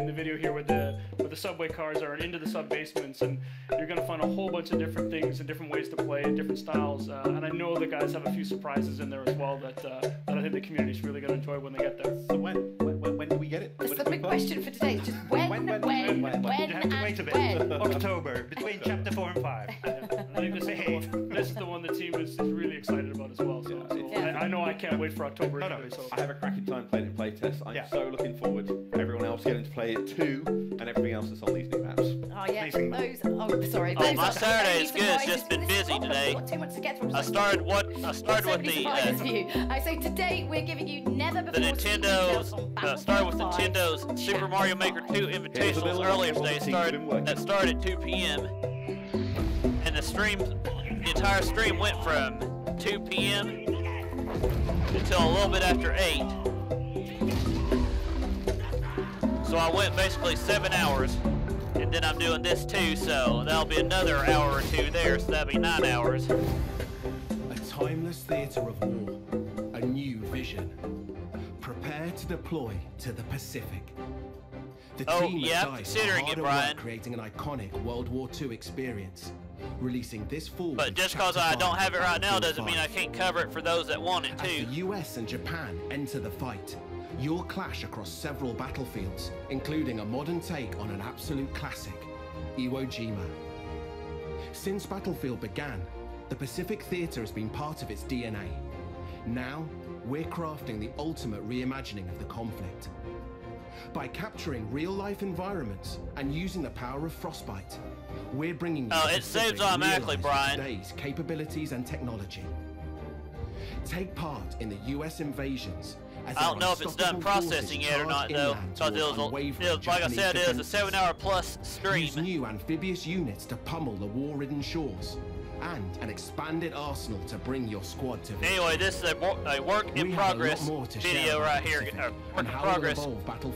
the video here where the subway cars are and into the sub basements, and you're gonna find a whole bunch of different things and different ways to play and different styles. And I know the guys have a few surprises in there as well that I think the community's really gonna enjoy when they get there. So when do we get it? That's the big question for today. Just when, You have to wait a bit. and when. October, between chapter 4 and 5. I think this is this is the one the team is really excited about as well. So, I know I can't wait for October. Either, so. I have a cracking time playing in playtest. I'm so looking forward to everyone else getting to play it too, and everything else that's on these new maps. Oh yeah, those. Oh, sorry. Oh, my Saturday is good. It's just been busy today. Got too much to get through. I started with the So today we're giving you never before Nintendo. Started with Nintendo's Super Mario Maker 2 Invitationals earlier today. That started at 2 p.m. and the entire stream went from 2 p.m. until a little bit after 8. So I went basically 7 hours, and then I'm doing this too, so that'll be another hour or two there, so that'll be 9 hours. A timeless theatre of war, a new vision. Prepare to deploy to the Pacific. The team at DICE considering are hard it, at Brian. work creating an iconic World War II experience, releasing this fall. But just because I don't have it right now doesn't mean I can't cover it for those that want it As too. the US and Japan enter the fight, you'll clash across several battlefields, including a modern take on an absolute classic, Iwo Jima. Since Battlefield began, the Pacific Theatre has been part of its DNA. Now, we're crafting the ultimate reimagining of the conflict. By capturing real-life environments and using the power of Frostbite, we're bringing you Oh, it saves automatically, Brian. Today's capabilities and technology. Take part in the US invasions. I don't know if it's done processing yet or not though, because it was like I said, it was a 7-hour plus stream. Use new amphibious units to pummel the war-ridden shores, and an expanded arsenal to bring your squad to victory. Anyway, this is a work in progress video right here, work in progress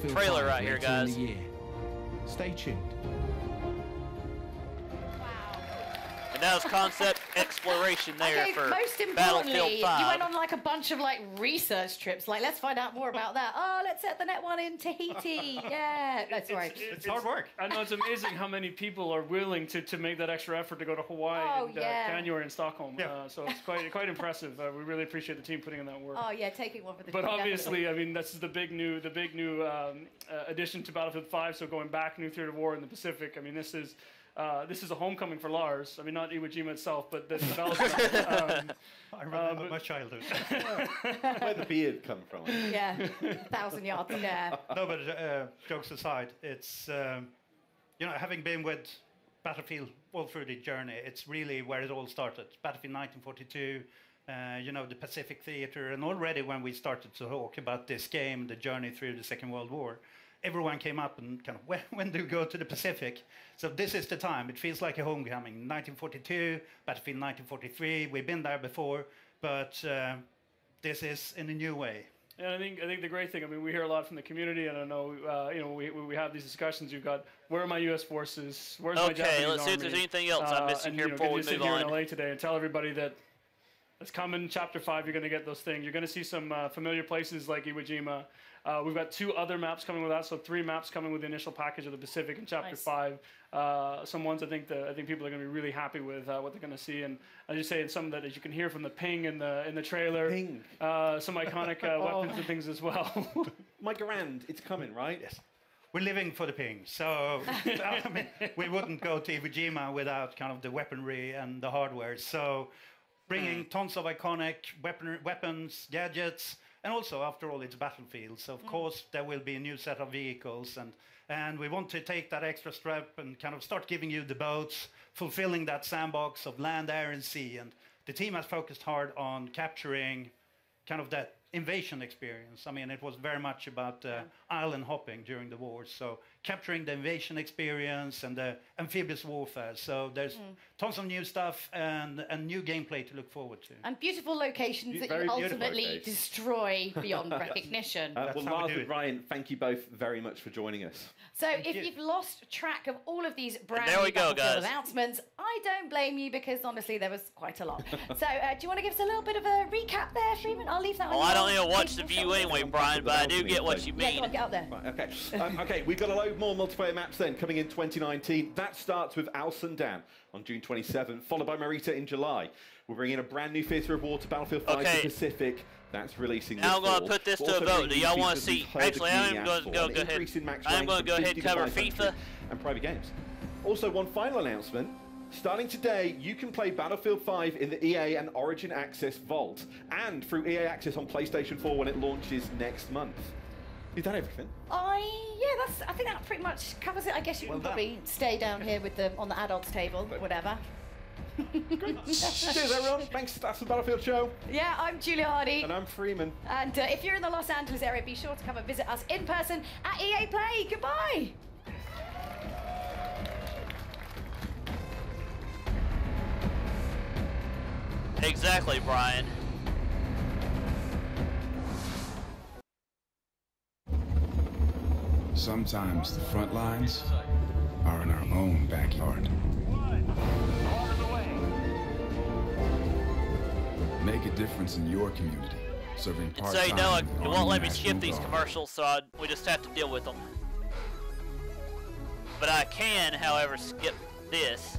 trailer right here, guys. Stay tuned. And that was concept exploration there Okay, for most Battlefield importantly, 5. you went on like a bunch of like research trips. Like, let's find out more about that. Oh, let's set the net one in Tahiti. Yeah, that's right. It's hard work. I know it's amazing how many people are willing to make that extra effort to go to Hawaii in January in Stockholm. So it's quite impressive. We really appreciate the team putting in that work. Oh yeah, taking one for the But team, obviously, definitely. I mean, this is the big new addition to Battlefield 5. So going back, new theater of war in the Pacific. I mean, this is a homecoming for Lars. I mean, not Iwo Jima itself, but the development. I remember my childhood. Where the beard come from? Yeah, 1,000 yards in there. No, but jokes aside, it's having been with Battlefield all through the journey, it's really where it all started. Battlefield 1942, the Pacific Theatre, and already when we started to talk about this game, the journey through the Second World War, everyone came up and kind of, when do we go to the Pacific? So this is the time. It feels like a homecoming. 1942, Battlefield 1943. We've been there before, but this is in a new way. And I think the great thing, I mean, we hear a lot from the community, and I know, we have these discussions. You've got, where are my U.S. forces? Where's my Japanese Okay, let's see if army? there's anything else I'm missing here before we sit move here on. in LA today and tell everybody that it's coming. Chapter 5, you're going to get those things. You're going to see some familiar places like Iwo Jima. We've got 2 other maps coming with that, so 3 maps coming with the initial package of the Pacific in Chapter 5. Some ones I think people are going to be really happy with what they're going to see, and I just say some that as you can hear from the ping in the trailer, some iconic weapons and things as well. My Garand, it's coming, right? Yes. We're living for the ping, so I mean, we wouldn't go to Iwo Jima without kind of the weaponry and the hardware. So bringing tons of iconic weapons, gadgets. And also, after all, it's Battlefield, so of course there will be a new set of vehicles, and we want to take that extra step and kind of start giving you the boats, fulfilling that sandbox of land, air, and sea. And the team has focused hard on capturing kind of that invasion experience. I mean, it was very much about island hopping during the war, so capturing the invasion experience and the amphibious warfare. So there's tons of new stuff and new gameplay to look forward to. And beautiful locations that you ultimately destroy beyond recognition. Well, Lars and Ryan, thank you both very much for joining us. So if you've lost track of all of these brand there new we go, Battlefield guys. announcements, I don't blame you because honestly there was quite a lot. So do you want to give us a little bit of a recap there, Freeman? I'll leave that on Well, you. I don't even watch the view anyway, Brian, but I do get what you Yeah, mean. go on, get up there. Right, okay. Okay, we've got a load more multiplayer maps then coming in 2019. That starts with Al Sundan on June 27, followed by Marita in July. We're bringing a brand new theatre of war to Battlefield 5 Okay. Pacific. That's releasing Now I'm this going fall. to put this We're to a also vote. bringing Do new y'all want to features see? we've heard the Actually, I'm community going ask to for, go an ahead. increase in max I'm range going to from go ahead 50 and cover to 500 FIFA. and private games. Also, one final announcement. Starting today, you can play Battlefield 5 in the EA and Origin Access Vault, and through EA Access on PlayStation 4 when it launches next month. Is that everything? I think that pretty much covers it. I guess you can probably stay down here with on the adults table, whatever. Cheers, everyone. Thanks. That's the Battlefield show. Yeah, I'm Julia Hardy. And I'm Freeman. And if you're in the Los Angeles area, be sure to come and visit us in person at EA Play. Goodbye. Exactly, Brian. Sometimes the front lines are in our own backyard. Make a difference in your community, serving And part-time so, you know, in the it won't Army let me National skip these Guard. commercials, so we just have to deal with them. But I can, however, skip this.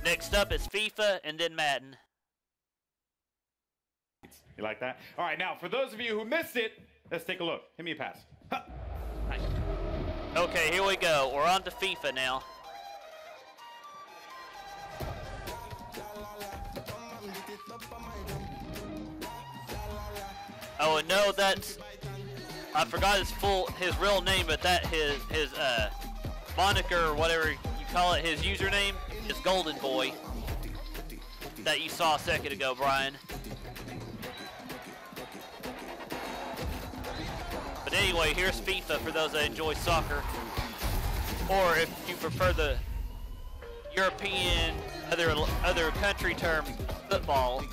Next up is FIFA and then Madden. You like that? All right, now, for those of you who missed it, let's take a look. Hit me a pass. Huh. Nice. Okay, here we go. We're on to FIFA now. Oh, and no, that's... I forgot his real name, but that his moniker or whatever you call it, his username is Golden Boy. That you saw a second ago, Brian. But anyway, here's FIFA for those that enjoy soccer. Or if you prefer the European, other country term, football.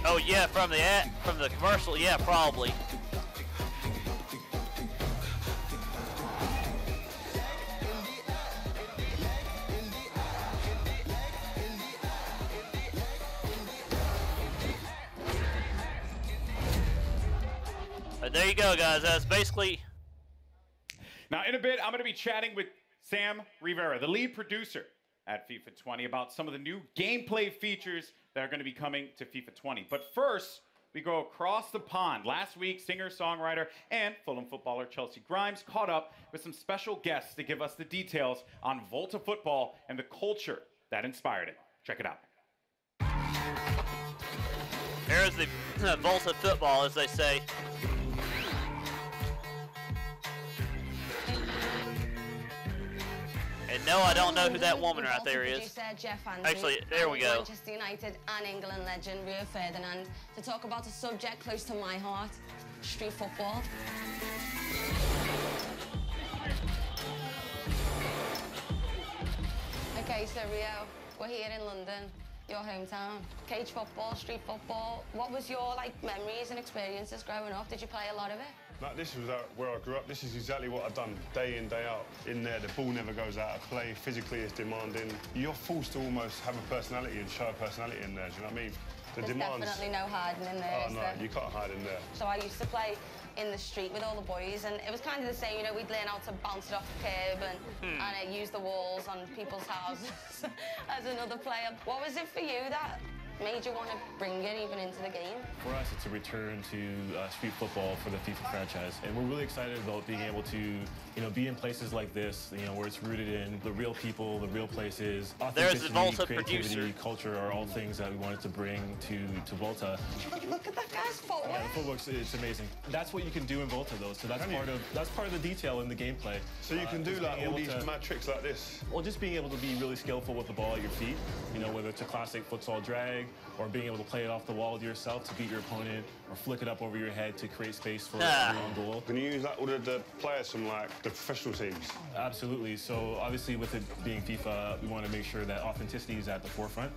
Oh yeah, from the commercial, yeah, probably. But there you go, guys. That's basically. Now, in a bit, I'm going to be chatting with Sam Rivera, the lead producer at FIFA 20, about some of the new gameplay features that are going to be coming to FIFA 20. But first, we go across the pond. Last week, singer-songwriter and Fulham footballer Chelsea Grimes caught up with some special guests to give us the details on Volta football and the culture that inspired it. Check it out. There's the Volta football, as they say. And no, I don't know who that woman right there is. Actually, there we go. Manchester United and England legend Rio Ferdinand to talk about a subject close to my heart, street football. Okay, so Rio, we're here in London, your hometown. Cage football, street football. What was your memories and experiences growing up? Did you play a lot of it? Like, this was where I grew up. This is exactly what I've done day in, day out. In there, the ball never goes out of play. Physically, it's demanding. You're forced to almost have a personality and show a personality in there. Do you know what I mean? There's definitely no hiding in there. Oh, no, you can't hide in there. So I used to play in the street with all the boys, and it was kind of the same. You know, we'd learn how to bounce it off the curb and use the walls on people's houses as another player. What was it for you that made you want to bring it even into the game? For us, it's a return to street football for the FIFA franchise, and we're really excited about being able to, be in places like this, where it's rooted in the real people, the real places. There's the Volta creativity, producer. Culture are all things that we wanted to bring to Volta. Look at that guy's footwork. Yeah, the footwork's it's amazing. That's what you can do in Volta, though. So that's part of the detail in the gameplay. So you can do all these mad tricks like this. Well, just being able to be really skillful with the ball at your feet. Whether it's a classic futsal drag, or being able to play it off the wall with yourself to beat your opponent, or flick it up over your head to create space for your own goal. Can you use all the players from the professional teams? Absolutely. So obviously with it being FIFA, we want to make sure that authenticity is at the forefront.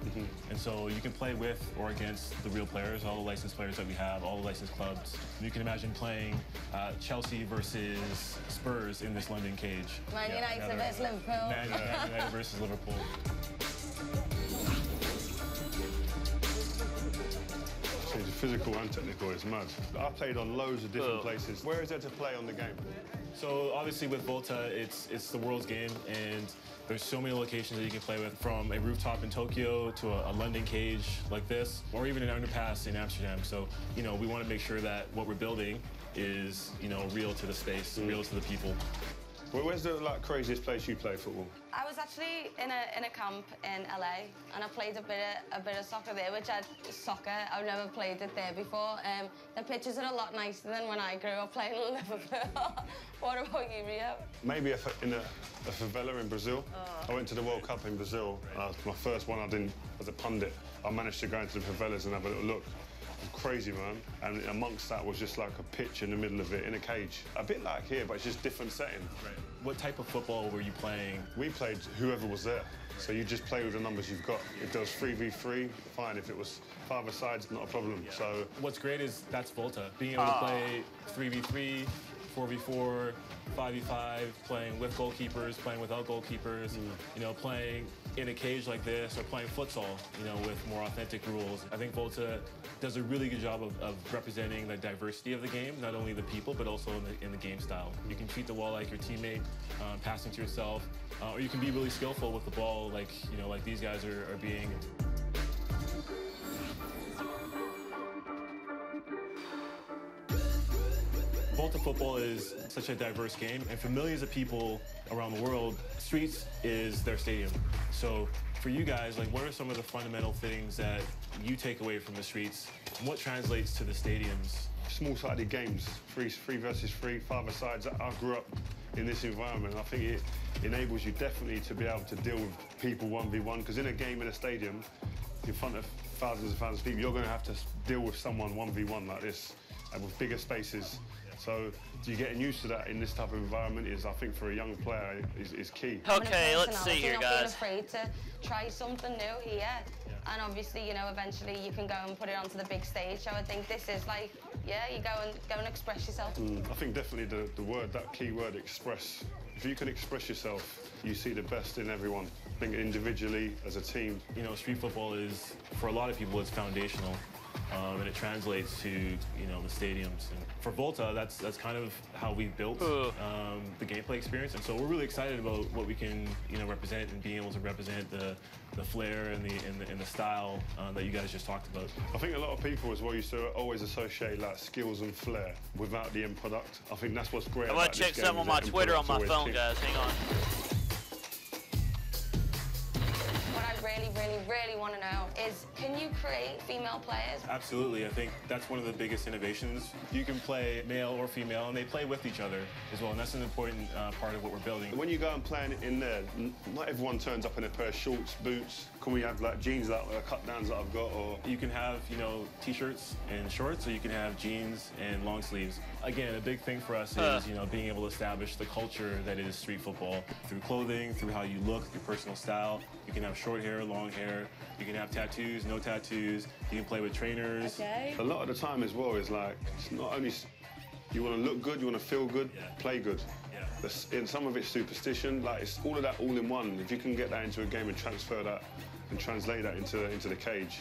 And so you can play with or against the real players, all the licensed players that we have, all the licensed clubs. You can imagine playing Chelsea versus Spurs in this London cage. Man United versus Liverpool. Man United versus Liverpool. So the physical and technical. It's mad. I played on loads of different places. Where is there to play on the game? So obviously with Volta, it's the world's game, and there's so many locations that you can play with, from a rooftop in Tokyo to a London cage like this, or even an underpass in Amsterdam. So, you know, we want to make sure that what we're building is, you know, real to the space, real to the people. Well, where's the craziest place you play football? I was actually in a camp in LA, and I played a bit of soccer there, I've never played it there before. The pitches are a lot nicer than when I grew up playing in Liverpool. What about you, Rio? Maybe in a favela in Brazil. I went to the World Cup in Brazil. My first one I did as a pundit. I managed to go into the favelas and have a little look. It was crazy, man. And amongst that was just like a pitch in the middle of it, in a cage. A bit like here, but it's just different setting. Right. What type of football were you playing? We played whoever was there. So you just play with the numbers you've got. If there was 3v3, fine. If it was 5-a-sides, not a problem. Yeah. So what's great is that's Volta. Being able to play 3v3, 4v4, 5v5, playing with goalkeepers, playing without goalkeepers, you know, playing in a cage like this, or playing futsal, you know, with more authentic rules. I think Volta does a really good job of representing the diversity of the game, not only the people, but also in the game style. You can treat the wall like your teammate, passing to yourself, or you can be really skillful with the ball, like, you know, like these guys are being. Volta football is such a diverse game, and for millions of people around the world, streets is their stadium. So for you guys, like, what are some of the fundamental things that you take away from the streets, and what translates to the stadiums? Small-sided games, 3 versus 3, 5-a-sides. I grew up in this environment, and I think it enables you definitely to be able to deal with people 1v1, because in a game in a stadium, in front of thousands and thousands of people, you're going to have to deal with someone 1v1 like this, and with bigger spaces. So you getting used to that in this type of environment is, I think, for a young player, is key. Okay, let's see here, not guys. Being afraid to try something new here. And obviously, you know, eventually you can go and put it onto the big stage. So I think this is like, yeah, you go and express yourself. I think definitely the word, that key word, express. If you can express yourself, you see the best in everyone. I think individually, as a team. You know, street football is, for a lot of people, it's foundational. And it translates to, you know, the stadiums. And for Volta, that's kind of how we built the gameplay experience. And so we're really excited about what we can, you know, represent, and being able to represent the flair and the style that you guys just talked about. I think a lot of people as well used to always associate like skills and flair without the end product. I think that's what's great. I want to check something on my Twitter on my phone, guys. Hang on. Really want to know is, can you create female players? Absolutely. I think that's one of the biggest innovations. You can play male or female, and they play with each other as well, and that's an important part of what we're building. When you go and play in there, not everyone turns up in a pair of shorts, boots. Can we have like jeans, like cut-downs that I've got, or? You can have, you know, t-shirts and shorts, or you can have jeans and long sleeves. Again, a big thing for us is, you know, being able to establish the culture that is street football through clothing, through how you look, your personal style. You can have short hair, long hair. You can have tattoos, no tattoos. You can play with trainers. Okay. A lot of the time as well is like, it's not only you want to look good, you want to feel good, play good. Yeah. In some of it's superstition, like it's all of that all in one. If you can get that into a game and transfer that and translate that into the cage,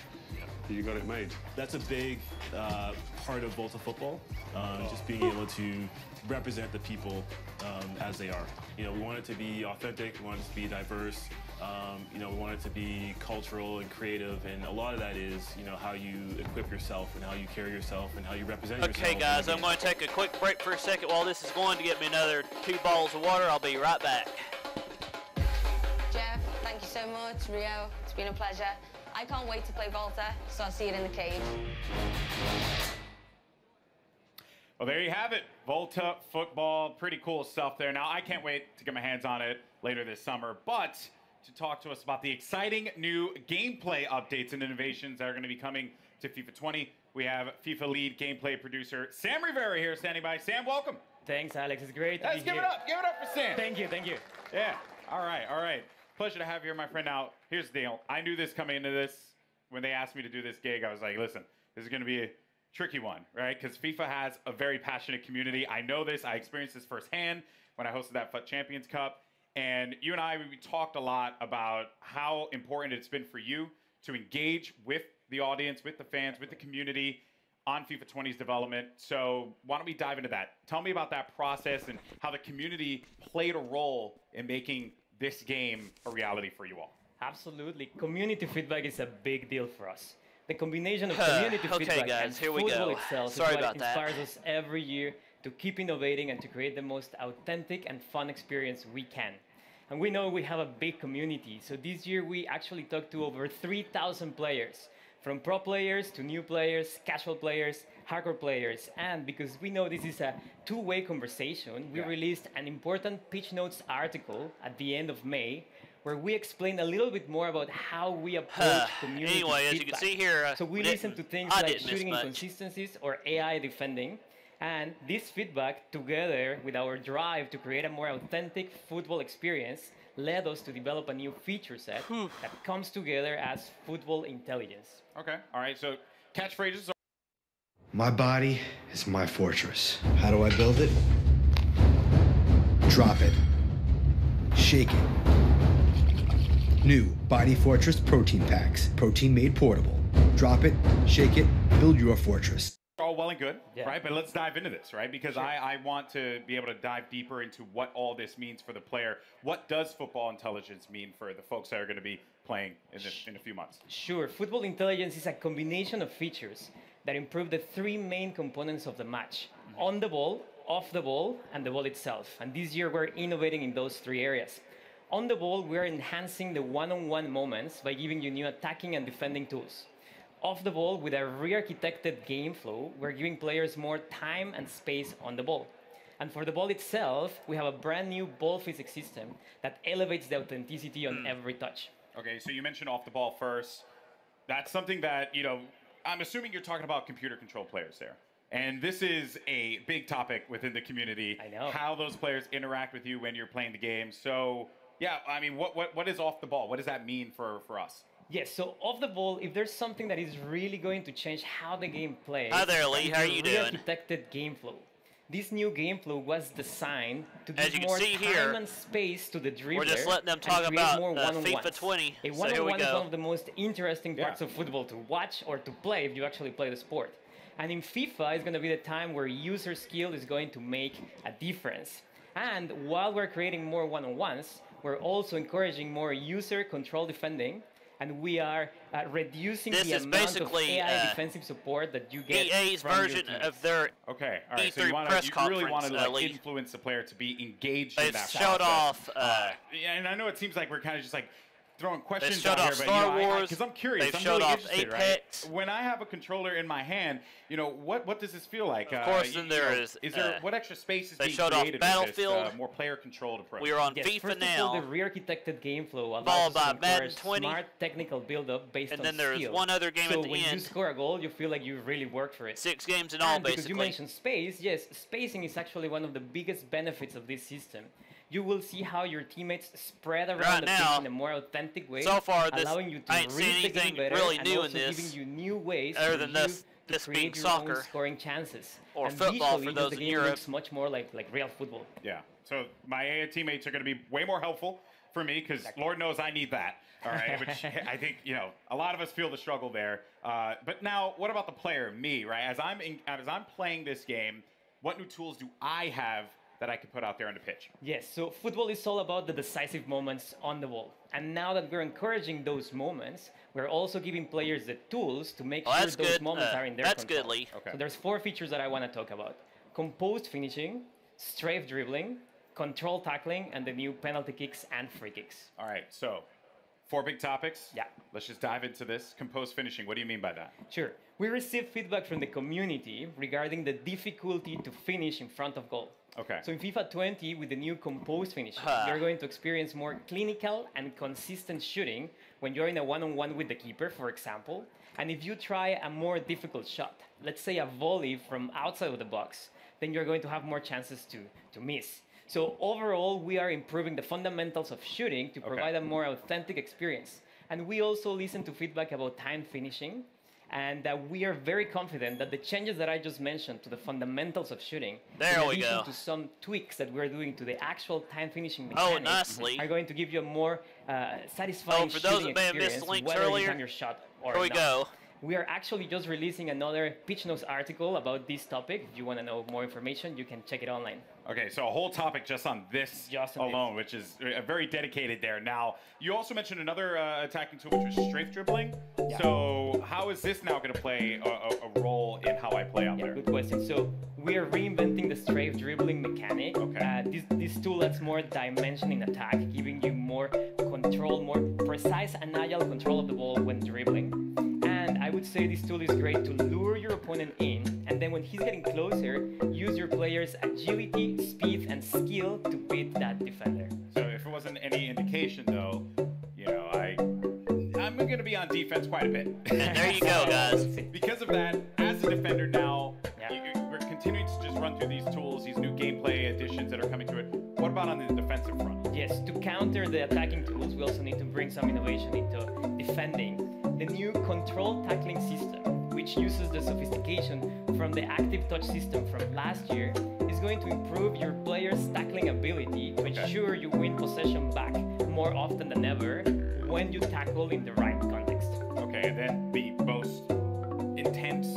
you got it made. That's a big part of Volta football, just being able to represent the people as they are. You know, we want it to be authentic, we want it to be diverse, you know, we want it to be cultural and creative, and a lot of that is, you know, how you equip yourself and how you carry yourself and how you represent yourself. Okay, guys, I'm going to take a quick break for a second while this is going to get me another 2 bottles of water. I'll be right back. Jeff, thank you so much. Rio, it's been a pleasure. I can't wait to play Volta, so I'll see you in the cage. Well, there you have it. Volta football, pretty cool stuff there. Now, I can't wait to get my hands on it later this summer, but to talk to us about the exciting new gameplay updates and innovations that are going to be coming to FIFA 20, we have FIFA lead gameplay producer Sam Rivera here standing by. Sam, welcome. Thanks, Alex. It's great to be here. Give it up. Give it up for Sam. Thank you. Thank you. Yeah. All right. Pleasure to have you here, my friend. Now, here's the deal. I knew this coming into this. When they asked me to do this gig, I was like, listen, this is going to be a tricky one, right? Because FIFA has a very passionate community. I know this. I experienced this firsthand when I hosted that FUT Champions Cup. And you and I, we talked a lot about how important it's been for you to engage with the audience, with the fans, with the community on FIFA 20's development. So why don't we dive into that? Tell me about that process and how the community played a role in making this game a reality for you all. Absolutely. Community feedback is a big deal for us. The combination of community feedback and football itself is what inspires us every year to keep innovating and to create the most authentic and fun experience we can. And we know we have a big community, so this year we actually talked to over 3,000 players, from pro players to new players, casual players, hardcore players. And because we know this is a two-way conversation, we released an important pitch notes article at the end of May, where we explain a little bit more about how we approach community anyway, feedback. as you can see here, so we listen to things like shooting inconsistencies or AI defending, and this feedback, together with our drive to create a more authentic football experience, led us to develop a new feature set that comes together as football intelligence. Okay, all right, so catchphrases are... My body is my fortress. How do I build it? Drop it. Shake it. New Body Fortress protein packs. Protein made portable. Drop it, shake it, build your fortress. All well and good, right? But let's dive into this, right? Because I want to be able to dive deeper into what all this means for the player. What does football intelligence mean for the folks that are going to be playing in a few months? Sure. Football intelligence is a combination of features that improve the three main components of the match: on the ball, off the ball, and the ball itself. And this year we're innovating in those three areas. On the ball, we're enhancing the one-on-one moments by giving you new attacking and defending tools. Off the ball, with a re-architected game flow, we're giving players more time and space on the ball. And for the ball itself, we have a brand new ball physics system that elevates the authenticity on every touch. Okay, so you mentioned off the ball first. That's something that, you know, I'm assuming you're talking about computer control players there. And this is a big topic within the community. I know. How those players interact with you when you're playing the game. So, yeah, I mean, what is off the ball? What does that mean for us? Yes, so off the ball, if there's something that is really going to change how the game plays... Hi there, Lee. How are you doing? Re-architected game flow. This new game flow was designed to give more see time here, and space to the dribbler. we're just letting them talk about more FIFA 20. A So one-on-one here we is go. one of the most interesting parts of football to watch or to play if you actually play the sport. And in FIFA, it's going to be the time where user skill is going to make a difference. And while we're creating more one-on-ones, we're also encouraging more user control defending, and we are reducing the amount of AI defensive support that you get EA's from your version teams. of their Okay, all right. E3 So you press really want to conference, like Lee. influence the player to be engaged in They've that showed process. off, Yeah, and I know it seems like we're kind of just like throwing questions showed out off here, Star but you know, Wars. because I'm curious, They've I'm showed really off interested, Apex. right? When I have a controller in my hand, you know, what does this feel like? Of course, then there is. there what extra space is they being showed off created with this, Battlefield. more player-controlled approach? We are on Yes, FIFA first now. of all, the re-architected game flow allows Followed us by to Madden encourage 20. smart technical build-up based And on then there's skill. one other game so at the when you end. score a goal, you feel like you really worked for it. 6 games in all, And because basically. you mentioned space, yes, spacing is actually one of the biggest benefits of this system. You will see how your teammates spread around Right the now, pitch in a more authentic way, so far, this- allowing you to I ain't seen read the game anything better really and new in also this, giving you new ways other for than you this to being create your own soccer. scoring chances. Or and football visually, for those the in game Europe. looks much more like real football. Yeah. So my AA teammates are going to be way more helpful for me because Lord knows I need that. All right. Which I think, you know, a lot of us feel the struggle there. But now, what about the player, me, right? As I'm playing this game, what new tools do I have that I can put out there on the pitch? Yes, so football is all about the decisive moments on the ball. And now that we're encouraging those moments, we're also giving players the tools to make sure that's those good. moments are in their That's control. good, Lee. Okay. So there's 4 features that I want to talk about: composed finishing, strafe dribbling, control tackling, and the new penalty kicks and free kicks. All right. So 4 big topics. Yeah. Let's just dive into this. Composed finishing. What do you mean by that? Sure. We received feedback from the community regarding the difficulty to finish in front of goal. Okay. So in FIFA 20, with the new composed finishing, you're going to experience more clinical and consistent shooting when you're in a one-on-one with the keeper, for example. And if you try a more difficult shot, let's say a volley from outside of the box, then you're going to have more chances to miss. So overall, we are improving the fundamentals of shooting to provide a more authentic experience. And we also listen to feedback about time finishing. And we are very confident that the changes that I just mentioned to the fundamentals of shooting, in addition to some tweaks that we're doing to the actual time finishing mechanics, are going to give you a more satisfying for those shooting that may have missed experience, the links whether you earlier, time your shot or here we not. go. We are actually just releasing another Pitch Notes article about this topic. If you want to know more information, you can check it online. Okay, so a whole topic just on this alone, which is very dedicated there. Now, you also mentioned another attacking tool, which was strafe dribbling. Yeah. So how is this now going to play a role in how I play out there? Good question. So we are reinventing the strafe dribbling mechanic. Okay. This tool adds more dimension in attack, giving you more control, more precise and agile control of the ball when dribbling. And I would say this tool is great to lure your opponent in, and then when he's getting closer, use your player's agility, speed, and skill to beat that defender. So if it wasn't any indication, though, you know, I'm going to be on defense quite a bit. And there you go, guys. Because of that, as a defender now, we're continuing to just run through these tools, these new gameplay additions that are coming to it. What about on the defensive front? Yes, to counter the attacking tools, we also need to bring some innovation into defending. The new control tackling system, which uses the sophistication from the active touch system from last year, is going to improve your player's tackling ability to ensure you win possession back more often than ever when you tackle in the right context. Okay, and then the most intense,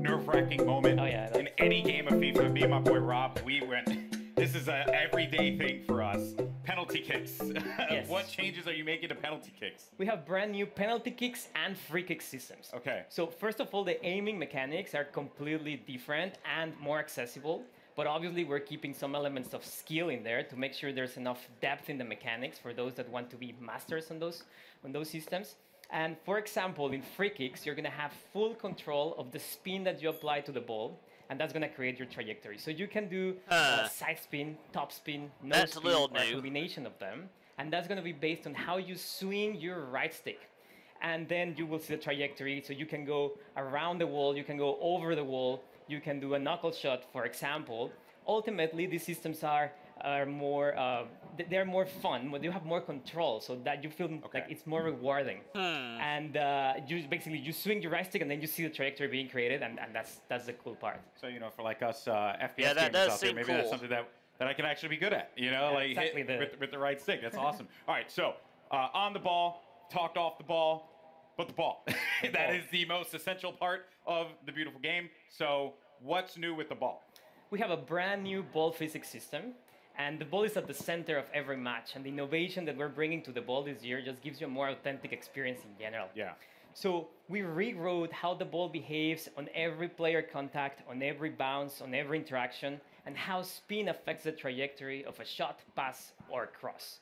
nerve-wracking moment in any game of FIFA, me and my boy Rob, we went, this is an everyday thing for us. Penalty kicks. Yes. What changes are you making to penalty kicks? We have brand new penalty kicks and free kick systems. Okay. So first of all, the aiming mechanics are completely different and more accessible. But obviously, we're keeping some elements of skill in there to make sure there's enough depth in the mechanics for those that want to be masters on those systems. And for example, in free kicks, you're going to have full control of the spin that you apply to the ball, and that's going to create your trajectory. So you can do side spin, top spin, nose spin, or a combination of them. And that's going to be based on how you swing your right stick. And then you will see the trajectory. So you can go around the wall, you can go over the wall, you can do a knuckle shot, for example. Ultimately, these systems are more they're more fun, but you have more control, so that you feel like it's more rewarding. And you swing your right stick, and then you see the trajectory being created, and that's the cool part. So you know, for like us FPS gamers out there, maybe that's something that I can actually be good at. You know, like exactly hit with the right stick. That's awesome. All right, so on the ball, talked off the ball. But the ball. That is the most essential part of the beautiful game. So what's new with the ball? We have a brand new ball physics system, and the ball is at the center of every match. And the innovation that we're bringing to the ball this year just gives you a more authentic experience in general. Yeah. So we rewrote how the ball behaves on every player contact, on every bounce, on every interaction, and how spin affects the trajectory of a shot, pass, or cross.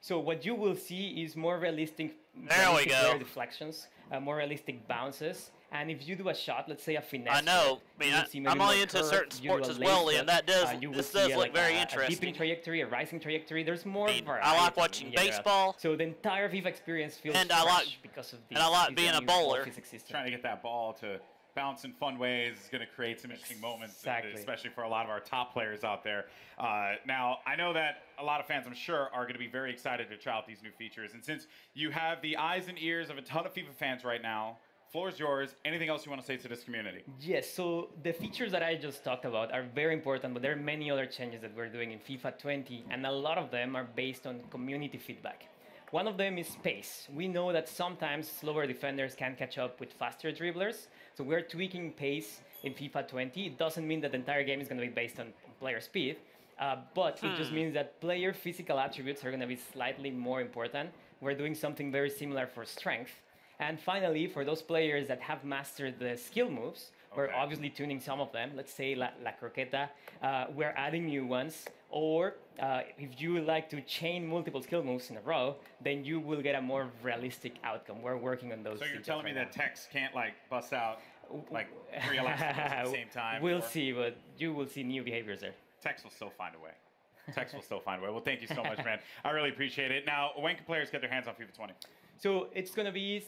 So what you will see is more realistic player deflections, more realistic bounces, and if you do a shot, let's say a finesse. I know. I'm only into curve, certain sports as well, and that does look very interesting. A dipping trajectory, a rising trajectory. There's more variety. I like watching baseball. So the entire FIFA experience feels fresh because of and I like being a bowler. Trying to get that ball to bounce in fun ways is going to create some interesting moments, especially for a lot of our top players out there. Now, I know that a lot of fans, I'm sure, are going to be very excited to try out these new features. And since you have the eyes and ears of a ton of FIFA fans right now, floor is yours. Anything else you want to say to this community? Yes, so the features that I just talked about are very important, but there are many other changes that we're doing in FIFA 20, and a lot of them are based on community feedback. One of them is pace. We know that sometimes slower defenders can catch up with faster dribblers, so we're tweaking pace in FIFA 20. It doesn't mean that the entire game is going to be based on player speed, but it just means that player physical attributes are going to be slightly more important. We're doing something very similar for strength. And finally, for those players that have mastered the skill moves, we're obviously tuning some of them. Let's say La Croqueta, we're adding new ones. Or if you would like to chain multiple skill moves in a row, then you will get a more realistic outcome. We're working on those. So you're telling me that Tex can't like bust out like 3 elasticals at the same time? We'll see, but you will see new behaviors there. Tex will still find a way. Tex will still find a way. Well, thank you so much, man. I really appreciate it. Now, when can players get their hands on FIFA 20? So it's going to be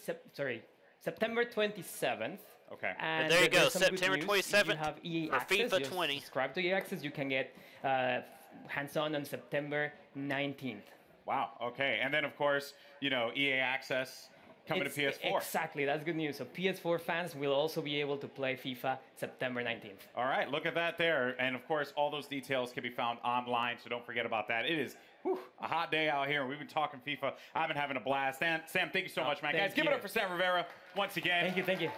September 27th. Okay. And there you go, September 27th you have EA for Access, FIFA 20. Subscribe to EA Access. You can get hands-on on September 19th. Wow. Okay. And then, of course, you know, EA Access coming to PS4. Exactly. That's good news. So PS4 fans will also be able to play FIFA September 19th. All right. Look at that there. And, of course, all those details can be found online, so don't forget about that. It is a hot day out here, and we've been talking FIFA. I've been having a blast. And Sam, thank you so much, man. Guys, give it up for Sam Rivera once again. Thank you.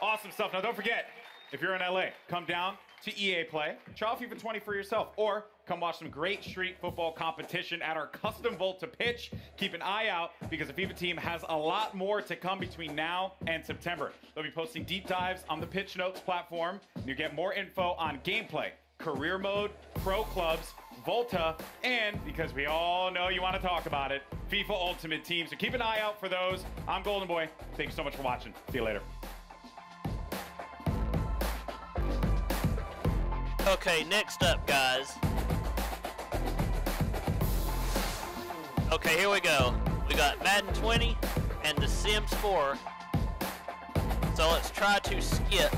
Awesome stuff. Now, don't forget, if you're in LA, come down to EA Play, try out FIFA 20 for yourself, or come watch some great street football competition at our custom Volta pitch. Keep an eye out because the FIFA team has a lot more to come between now and September. They'll be posting deep dives on the Pitch Notes platform. You get more info on gameplay, career mode, pro clubs, Volta, and because we all know you want to talk about it, FIFA Ultimate Team. So keep an eye out for those. I'm Golden Boy. Thank you so much for watching. See you later. Okay, next up, guys. Okay, here we go. We got Madden 20 and The Sims 4. So let's try to skip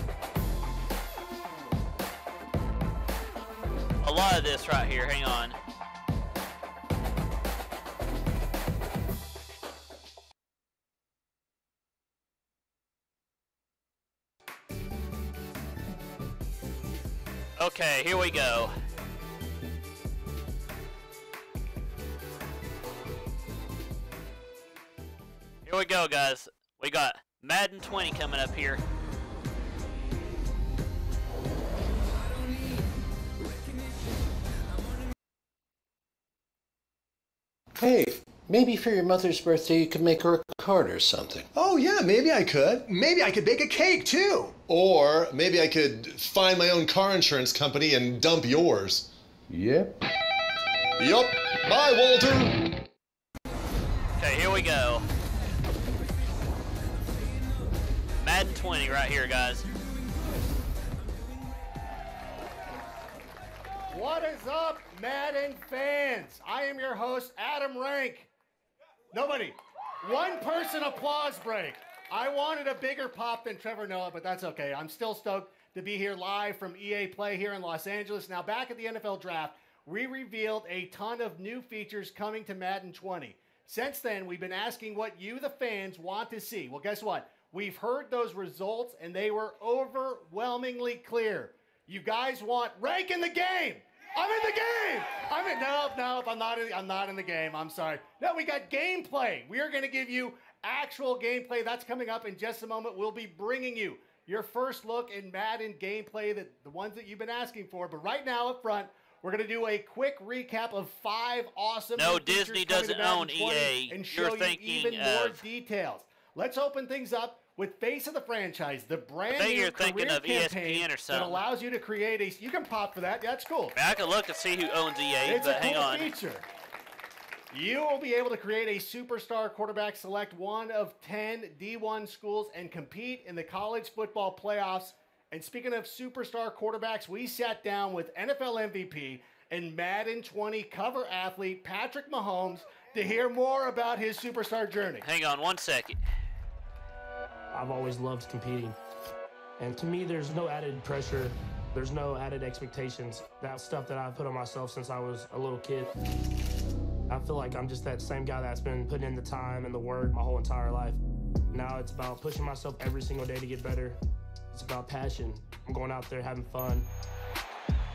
a lot of this right here. Hang on. Okay, here we go. Here we go, guys. We got Madden 20 coming up here. Hey, maybe for your mother's birthday you could make her a card or something. Oh yeah, maybe I could. Maybe I could bake a cake too. Or maybe I could find my own car insurance company and dump yours. Yep. Yup. Bye, Walter. Okay, here we go. Madden 20 right here, guys. What is up, Madden fans? I am your host, Adam Rank. Nobody. One person applause break. I wanted a bigger pop than Trevor Noah, but that's okay. I'm still stoked to be here live from EA Play here in Los Angeles. Now, back at the NFL Draft, we revealed a ton of new features coming to Madden 20. Since then, we've been asking what you, the fans, want to see. Well, guess what? We've heard those results, and they were overwhelmingly clear. You guys want rank in the game. I'm in the game. Nope, I'm not in the game. I'm sorry. No, we got gameplay. We are going to give you actual gameplay. That's coming up in just a moment. We'll be bringing you your first look in Madden gameplay, the ones that you've been asking for. But right now up front, we're going to do a quick recap of 5 awesome No, new features Disney coming doesn't to Madden own 20 EA. and show You're you thinking even more of- details. Let's open things up with Face of the Franchise, the brand I think new you're thinking career of campaign ESPN or that something. allows you to create a. You can pop for that. That's cool. I can look and see who owns EA, It's but a hang cool on. feature. You will be able to create a superstar quarterback, select one of 10 D1 schools, and compete in the college football playoffs. And speaking of superstar quarterbacks, we sat down with NFL MVP and Madden 20 cover athlete Patrick Mahomes to hear more about his superstar journey. Hang on 1 second. I've always loved competing. And to me, there's no added pressure. There's no added expectations. That's stuff that I've put on myself since I was a little kid. I feel like I'm just that same guy that's been putting in the time and the work my whole entire life. Now it's about pushing myself every single day to get better. It's about passion. I'm going out there having fun.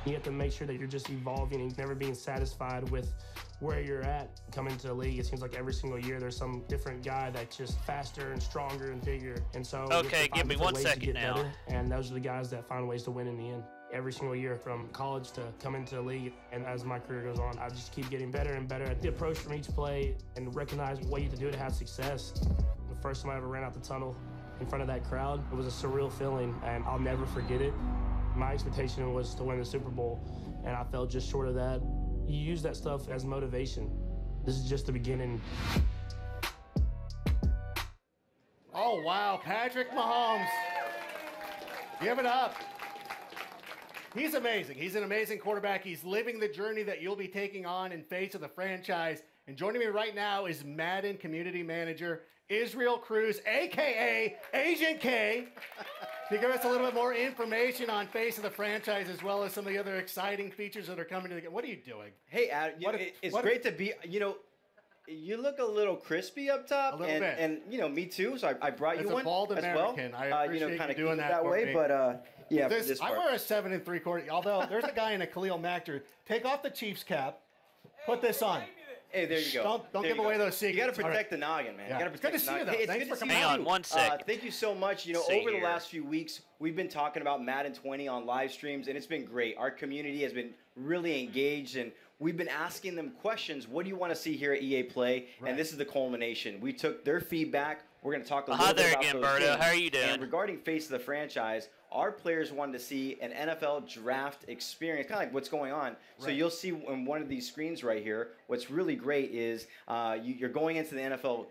You have to make sure that you're just evolving and never being satisfied with where you're at coming to the league. It seems like every single year there's some different guy that's just faster and stronger and bigger. And so you have to Okay, find give me different 1 ways to second get now. better. And those are the guys that find ways to win in the end. Every single year from college to coming to the league, and as my career goes on, I just keep getting better and better at the approach from each play and recognize what you have to do to have success. The first time I ever ran out the tunnel in front of that crowd, it was a surreal feeling, and I'll never forget it. My expectation was to win the Super Bowl, and I fell just short of that. You use that stuff as motivation. This is just the beginning. Oh, wow. Patrick Mahomes. Give it up. He's amazing. He's an amazing quarterback. He's living the journey that you'll be taking on in Face of the Franchise. And joining me right now is Madden Community Manager Israel Cruz, a.k.a. Agent K, to give us a little bit more information on Face of the Franchise as well as some of the other exciting features that are coming to the game. What are you doing? Hey, Adam, it's great to be, you look a little crispy up top. A little bit. And, me too, so I brought As you a one bald as well. American, I appreciate kind you of doing keep it that for way, me. but, yeah, for this I part. wear a 7 3/4. Although there's a guy in a Khalil Mack jersey. Take off the Chiefs cap. Put this on. Hey, there you go. Don't There give you away go. those secrets. You got to All protect right. the noggin, man. Yeah. You got to Good protect to the see you, noggin. though. Hey, it's Thanks good for to coming see Hang you. on one sec. Thank you so much. You know, See over the here. last few weeks, we've been talking about Madden 20 on live streams, and it's been great. Our community has been really engaged, and we've been asking them questions. What do you want to see here at EA Play? Right. And this is the culmination. We took their feedback. We're going to talk a Hi little bit there about again, those Berto. things. How are you doing? And regarding Face of the Franchise, our players wanted to see an NFL draft experience, kind of like what's going on. So Right. you'll see on one of these screens right here, what's really great is you're going into the NFL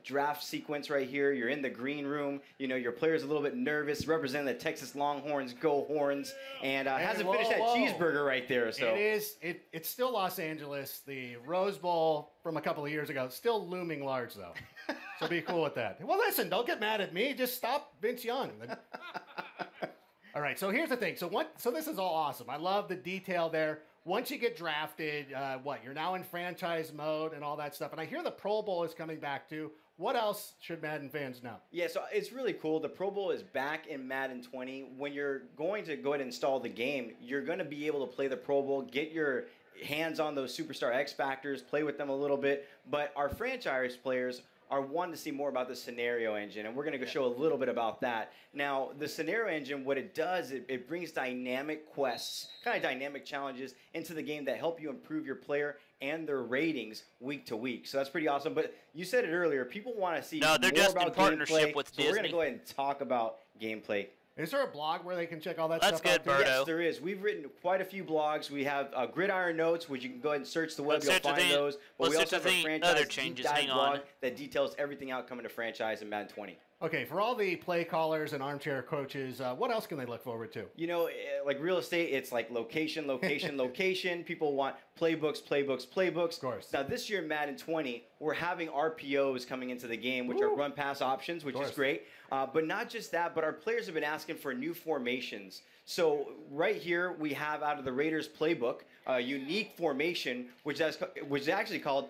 draft sequence right here. You're in the green room. You know, your player's a little bit nervous, representing the Texas Longhorns, go Horns, and hasn't finished that cheeseburger right there. So It's still Los Angeles. The Rose Bowl from a couple of years ago, still looming large, though. So be cool with that. Well, listen, don't get mad at me. Just stop Vince Young. All right, so here's the thing. So this is all awesome. I love the detail there. Once you get drafted, you're now in franchise mode and all that stuff. And I hear the Pro Bowl is coming back too. What else should Madden fans know? Yeah, so it's really cool. The Pro Bowl is back in Madden 20. When you're going to go ahead and install the game, you're going to be able to play the Pro Bowl, get your hands on those Superstar X Factors, play with them a little bit. But our franchise players are wanting to see more about the scenario engine, and we're going to show a little bit about that. Now, the scenario engine, what it does, it brings dynamic quests, kind of dynamic challenges into the game that help you improve your player and their ratings week to week. So that's pretty awesome. But you said it earlier, people want to see more they're just about in partnership gameplay, with so we're going to Disney. go ahead and talk about gameplay. Is there a blog where they can check all that That's stuff out? good, Berto. Yes, there is. We've written quite a few blogs. We have Gridiron Notes, which you can go ahead and search the web. Let's You'll search find the- those. But let's we search also have the a franchise other deep changes. dive Hang blog on. that details everything out coming to franchise in Madden 20. Okay, for all the play callers and armchair coaches, what else can they look forward to? You know, like real estate, it's like location, location, location. People want playbooks, playbooks, playbooks. Of course. Now, this year in Madden 20, we're having RPOs coming into the game, which are run pass options, which is great. But not just that, but our players have been asking for new formations. So right here, we have out of the Raiders playbook, a unique formation, which is actually called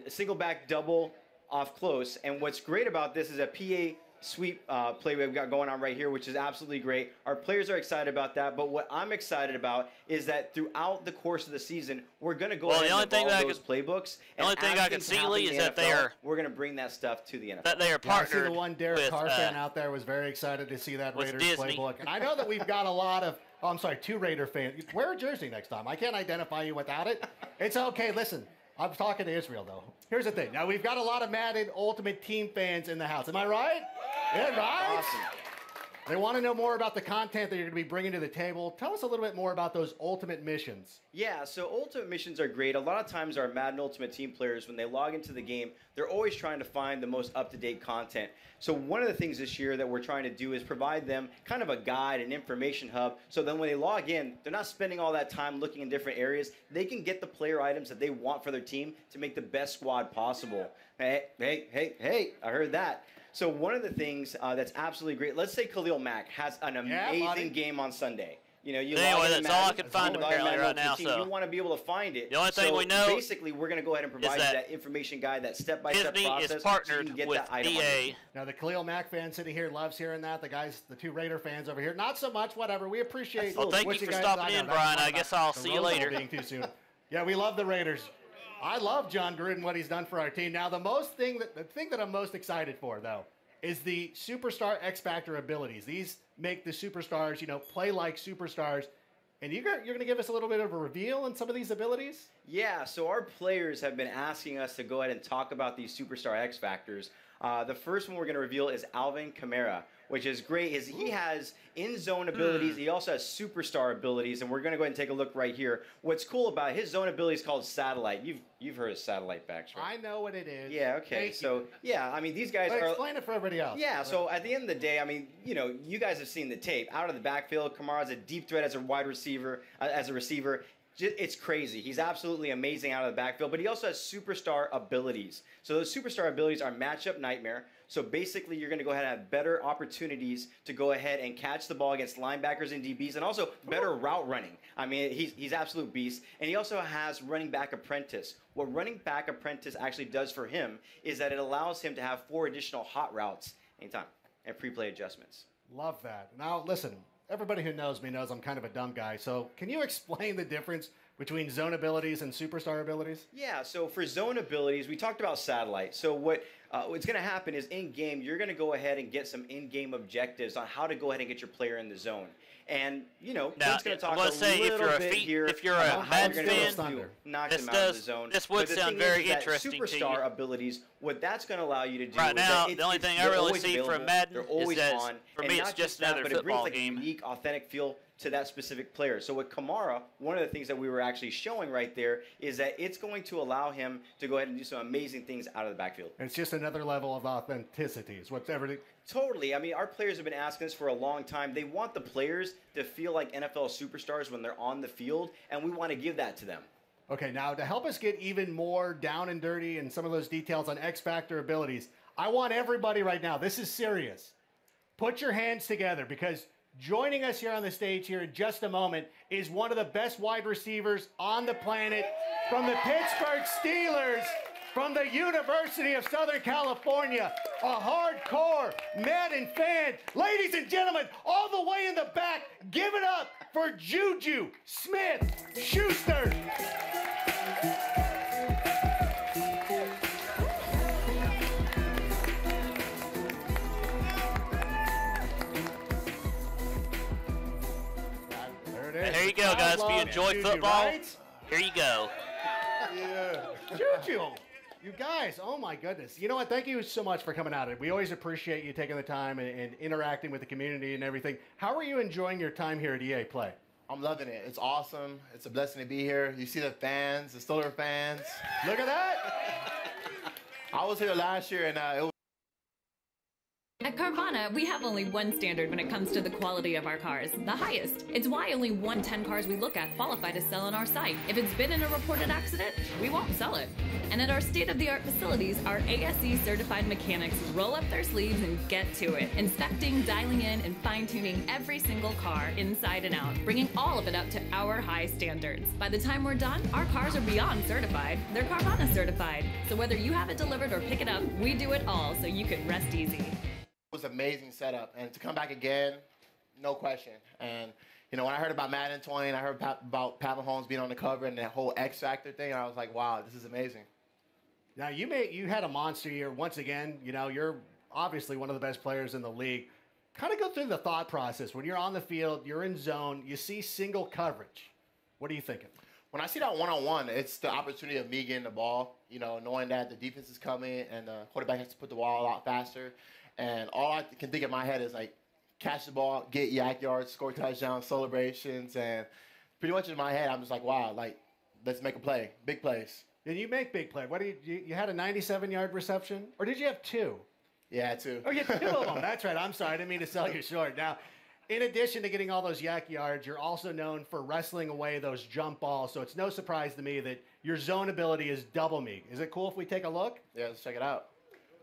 single back double off close. And what's great about this is a PA sweep play we've got going on right here, which is absolutely great. Our players are excited about that, but what I'm excited about is that throughout the course of the season, we're going to go ahead and evolve those playbooks. The only thing I can see, Lee, is that they are we're going to bring that stuff to the NFL. that they are Yeah, I see partnered the one Derek with Carr fan out there was very excited to see that with Raiders Disney. playbook. And I know that we've got a lot of, two Raider fans. Wear a jersey next time. I can't identify you without it. It's okay. Listen, I'm talking to Israel, though. Here's the thing. Now, we've got a lot of Madden Ultimate Team fans in the house. Am I right? Yeah, right? Awesome. They want to know more about the content that you're going to be bringing to the table. Tell us a little bit more about those Ultimate missions. Yeah, so Ultimate missions are great. A lot of times our Madden Ultimate Team players, when they log into the game, they're always trying to find the most up-to-date content. So one of the things this year that we're trying to do is provide them kind of a guide, an information hub, so then when they log in, they're not spending all that time looking in different areas. They can get the player items that they want for their team to make the best squad possible. Hey, I heard that. So one of the things that's absolutely great, let's say Khalil Mack has an amazing game on Sunday. You know, you Anyway, log in that's all I Madden, can find log in apparently Madden right Ultimate now, Team, so- you want to be able to find it. The only thing So we know basically, we're going to go ahead and provide you that that information guide, that step-by-step Disney process, is so you partnered can get with that item on EA. your- Now, the Khalil Mack fan sitting here loves hearing that. The two Raider fans over here, not so much, whatever. We appreciate Well, thank what you for guys- stopping I know, in, that's Brian. one I about guess I'll the see you Rose Bowl later. being too soon. Yeah, we love the Raiders. I love John Gruden, what he's done for our team. Now, the thing that I'm most excited for, though, is the Superstar X Factor abilities. These make the superstars, play like superstars. And you're going to give us a little bit of a reveal on some of these abilities? Yeah, so our players have been asking us to go ahead and talk about these Superstar X Factors. The first one we're going to reveal is Alvin Kamara, which is great. He has in-zone abilities. He also has superstar abilities, and we're going to go ahead and take a look right here. What's cool about his zone ability is called Satellite. You've heard of Satellite backs, right? I know what it is. Yeah, okay. Yeah, I mean, these guys But are... explain it for everybody else. Yeah, so at the end of the day, I mean, you guys have seen the tape. Out of the backfield, Kamara's a deep threat as a wide receiver, as a receiver. It's crazy. He's absolutely amazing out of the backfield, but he also has superstar abilities. So those superstar abilities are matchup nightmare. So basically, you're going to go ahead and have better opportunities to go ahead and catch the ball against linebackers and DBs, and also better route running. I mean, he's absolute beast. And he also has running back apprentice. What running back apprentice actually does for him is that it allows him to have 4 additional hot routes anytime and pre-play adjustments. Love that. Now, listen, everybody who knows me knows I'm kind of a dumb guy. So can you explain the difference between zone abilities and superstar abilities? Yeah, so for zone abilities, we talked about satellite. So what's going to happen is in-game, you're going to go ahead and get some in-game objectives on how to go ahead and get your player in the zone. And, you know, Clint's going to talk a little bit here if you're a Mad fan, knock them out of the zone. This would sound very interesting to you. Superstar abilities, what that's going to allow you to do right is now, that the only thing I really see from Madden is that for me it's just another but it brings football like game. a unique, authentic feel to that specific player. So with Kamara, one of the things that we were actually showing right there is that it's going to allow him to go ahead and do some amazing things out of the backfield. It's just another level of authenticity. Is what's everything. Totally. I mean, our players have been asking us for a long time. They want the players to feel like NFL superstars when they're on the field, and we want to give that to them. Okay, now to help us get even more down and dirty and some of those details on X Factor abilities, I want everybody right now, this is serious. Put your hands together because joining us here on the stage here in just a moment is one of the best wide receivers on the planet from the Pittsburgh Steelers, from the University of Southern California, a hardcore Madden fan. Ladies and gentlemen, all the way in the back, give it up for Juju Smith-Schuster. Here you go, guys. If you enjoy Juju, football, right? here you go. Yeah. Juju. You guys, oh my goodness. You know what? Thank you so much for coming out. We always appreciate you taking the time and interacting with the community and everything. How are you enjoying your time here at EA Play? I'm loving it. It's awesome. It's a blessing to be here. You see the fans, the Steelers fans. Look at that. I was here last year, and it was. At Carvana, we have only one standard when it comes to the quality of our cars, the highest. It's why only 110 cars we look at qualify to sell on our site. If it's been in a reported accident, we won't sell it. And at our state-of-the-art facilities, our ASE certified mechanics roll up their sleeves and get to it, inspecting, dialing in, and fine-tuning every single car inside and out, bringing all of it up to our high standards. By the time we're done, our cars are beyond certified. They're Carvana certified. So whether you have it delivered or pick it up, we do it all so you can rest easy. It was an amazing setup, and to come back again, no question. And you know, when I heard about Madden 20, and I heard about Pat Mahomes being on the cover and that whole X Factor thing, I was like, wow, this is amazing. Now you had a monster year once again. You know, you're obviously one of the best players in the league. Kind of go through the thought process when you're on the field, you're in zone, you see single coverage. What are you thinking? When I see that one-on-one, it's the opportunity of me getting the ball. You know, knowing that the defense is coming and the quarterback has to put the ball a lot faster. And all I can think in my head is, like, catch the ball, get yak yards, score touchdowns, celebrations. And pretty much in my head, I'm just like, wow, like, let's make a play. Big plays. And you make big plays. What you had a 97-yard reception? Or did you have two? Yeah, two. Oh, you had two of them. That's right. I'm sorry. I didn't mean to sell you short. Now, in addition to getting all those yak yards, you're also known for wrestling away those jump balls. So it's no surprise to me that your zone ability is double me. Is it cool if we take a look? Yeah, let's check it out.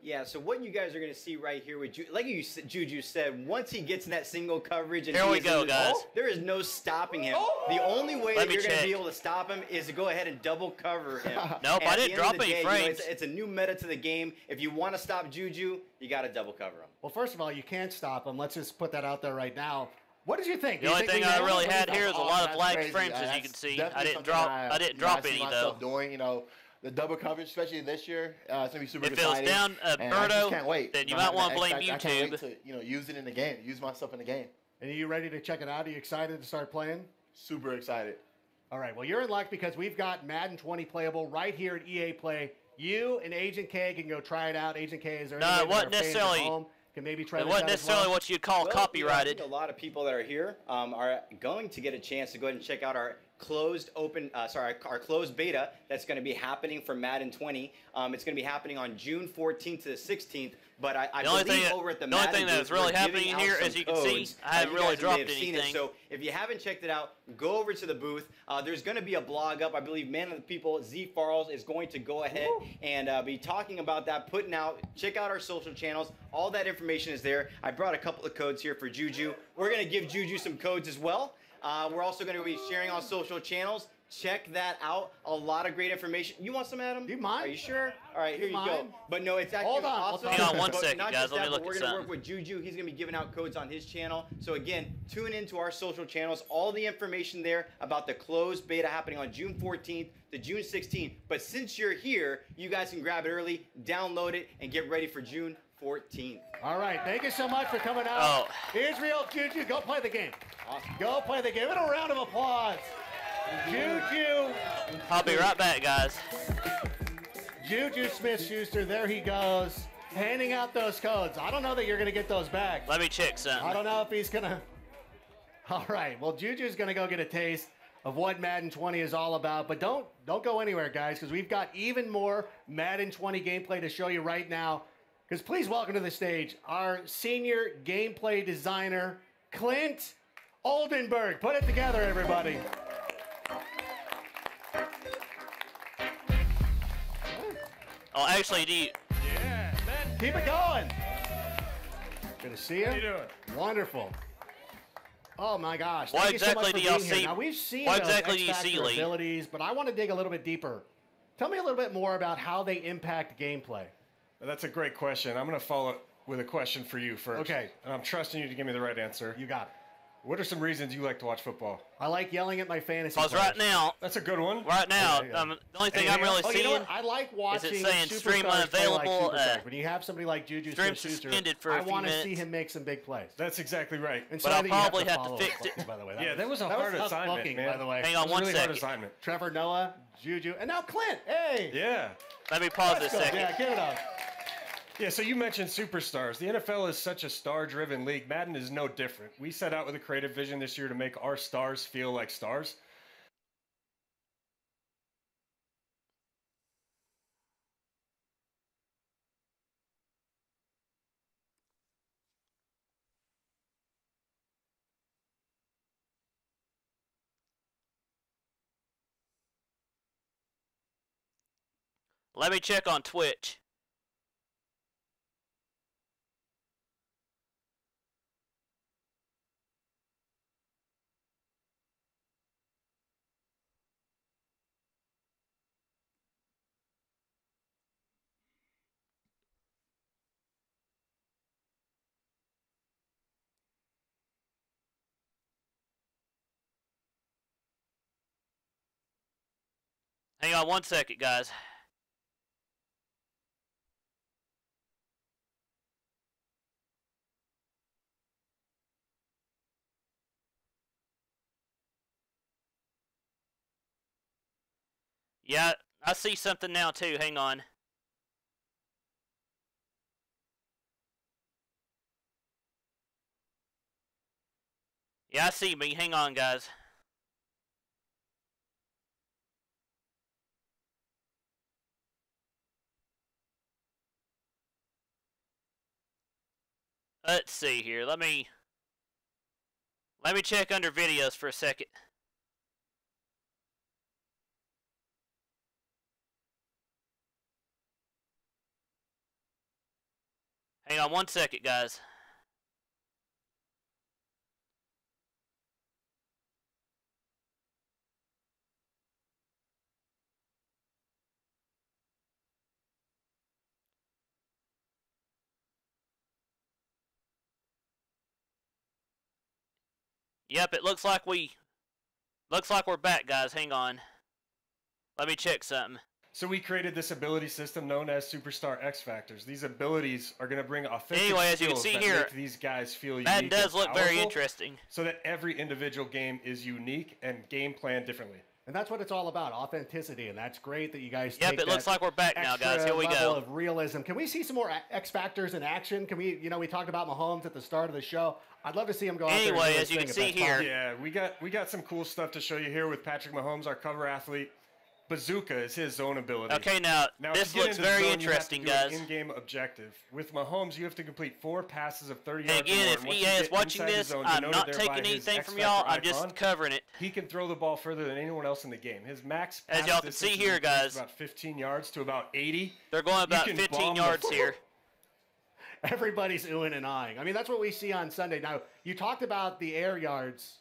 Yeah, so what you guys are going to see right here with like Juju said, once he gets in that single coverage and here we go, guys. There is no stopping him. The only way that you're going to be able to stop him is to go ahead and double cover him. Nope, I didn't drop any frames. It's a new meta to the game. If you want to stop Juju, you got to double cover him. Well, first of all, you can't stop him. Let's just put that out there right now. What did you think? The only thing I really had here is a lot of lag frames, as you can see. I didn't drop any though. Doing, you know, the double coverage, especially this year, it's gonna be super exciting. exciting. If it was down Birdo, can't wait. then you might want to blame YouTube. I can't wait to, you know, use it in the game, use myself in the game. And are you ready to check it out? Are you excited to start playing? Super excited. All right, well, you're in luck because we've got Madden 20 playable right here at EA Play. You and Agent K can go try it out. Agent K, is there no, it wasn't necessarily. Home can maybe try it wasn't necessarily what you'd call copyrighted. I think a lot of people that are here are going to get a chance to go ahead and check out our our closed beta that's going to be happening for Madden 20. It's going to be happening on June 14th to the 16th. But I believe over at the Madden only thing that's really happening in here, as you can see, I haven't really dropped anything. So if you haven't checked it out, go over to the booth. There's going to be a blog up. I believe Man of the People, Z Farles, is going to go ahead and be talking about that, putting out. Check out our social channels. All that information is there. I brought a couple of codes here for Juju. We're going to give Juju some codes as well. We're also going to be sharing on social channels. Check that out. A lot of great information. You want some, Adam? You mind? Are you sure? All right, here you go. mind? But no, it's actually Hold on, awesome. Hang on one But second, not guys. just Let me that, look but we're at gonna something. work with Juju. He's gonna be giving out codes on his channel. So again, tune into our social channels. All the information there about the closed beta happening on June 14th to June 16th. But since you're here, you guys can grab it early, download it, and get ready for June 14th. All right, thank you so much for coming out. Oh. Israel, Juju, go play the game. Awesome. Go play the game. Give it a round of applause. Juju. I'll be right back, guys. Juju Smith-Schuster, there he goes, handing out those codes. I don't know that you're going to get those back. Let me check something. I don't know if he's going to. All right, well, Juju's going to go get a taste of what Madden 20 is all about. But don't go anywhere, guys, because we've got even more Madden 20 gameplay to show you right now. Because please welcome to the stage our senior gameplay designer, Clint Oldenburg. Put it together, everybody. Oh, actually, do you... Yeah, man. Keep it going. Good to see you. How you doing? Wonderful. Oh my gosh! What Thank exactly you so much do for y'all being here. see? Now we've seen What those exactly do you X-Factor see, Lee? abilities, but I want to dig a little bit deeper. Tell me a little bit more about how they impact gameplay. Well, that's a great question. I'm going to follow up with a question for you first. Okay. And I'm trusting you to give me the right answer. You got it. What are some reasons you like to watch football? I like yelling at my fantasy Because players. right now, That's a good one. right now, Yeah, yeah. the only thing I'm Anything really else? Oh, you know seeing what? I like watching saying stream superstars play like unavailable, superstars. When you have somebody like Juju stream Smith-Schuster, suspended for I a few want to minutes. see him make some big plays. That's exactly right. And But I'll that you probably have to follow fix up, it. By the way, Yeah, that was a that hard tough assignment, looking, man. by the way. Hang on It was a one really second. hard assignment. Trevor Noah, Juju, and now Clint. Hey. Yeah. Let me pause this Let's go. second. Yeah, give it up. Yeah, so you mentioned superstars. The NFL is such a star-driven league. Madden is no different. We set out with a creative vision this year to make our stars feel like stars. Let me check on Twitch. Hang on one second, guys. Yeah, I see something now too. Hang on. Yeah, I see me. Hang on, guys. Let's see here. Let me check under videos for a second. Hang on one second, guys. Yep, it looks like we're back, guys. Hang on. Let me check something. So we created this ability system known as Superstar X Factors. These abilities are going to bring authentic Anyway, as you can skills see that here, make these guys feel unique. That does and look very powerful, interesting. So that every individual game is unique and game planned differently. And that's what it's all about, authenticity. And that's great that you guys Yep, take it looks that like we're back now, guys. extra Here we level go. of realism. Can we see some more X Factors in action? Can we, we talked about Mahomes at the start of the show. I'd love to see him go out there and Anyway, do as his you can thing, see if that's here- possible. Yeah, we got some cool stuff to show you here with Patrick Mahomes, our cover athlete. Bazooka is his zone ability. Okay, now, to this get looks into the very zone, you have to interesting, do an guys. In-game objective. With Mahomes, you have to complete 4 passes of 30 And yards. again, or more. if Once EA you is get watching inside the this, zone, I'm denoted not there taking by his anything X from y'all. Factor I'm just icon, covering it. He can throw the ball further than anyone else in the game. His max As pass y'all can see distance here, is increased guys. about 15 yards to about 80. They're going You about can 15 bomb the yards football. here. Everybody's oohing and eyeing. I mean, that's what we see on Sunday. Now, you talked about the air yards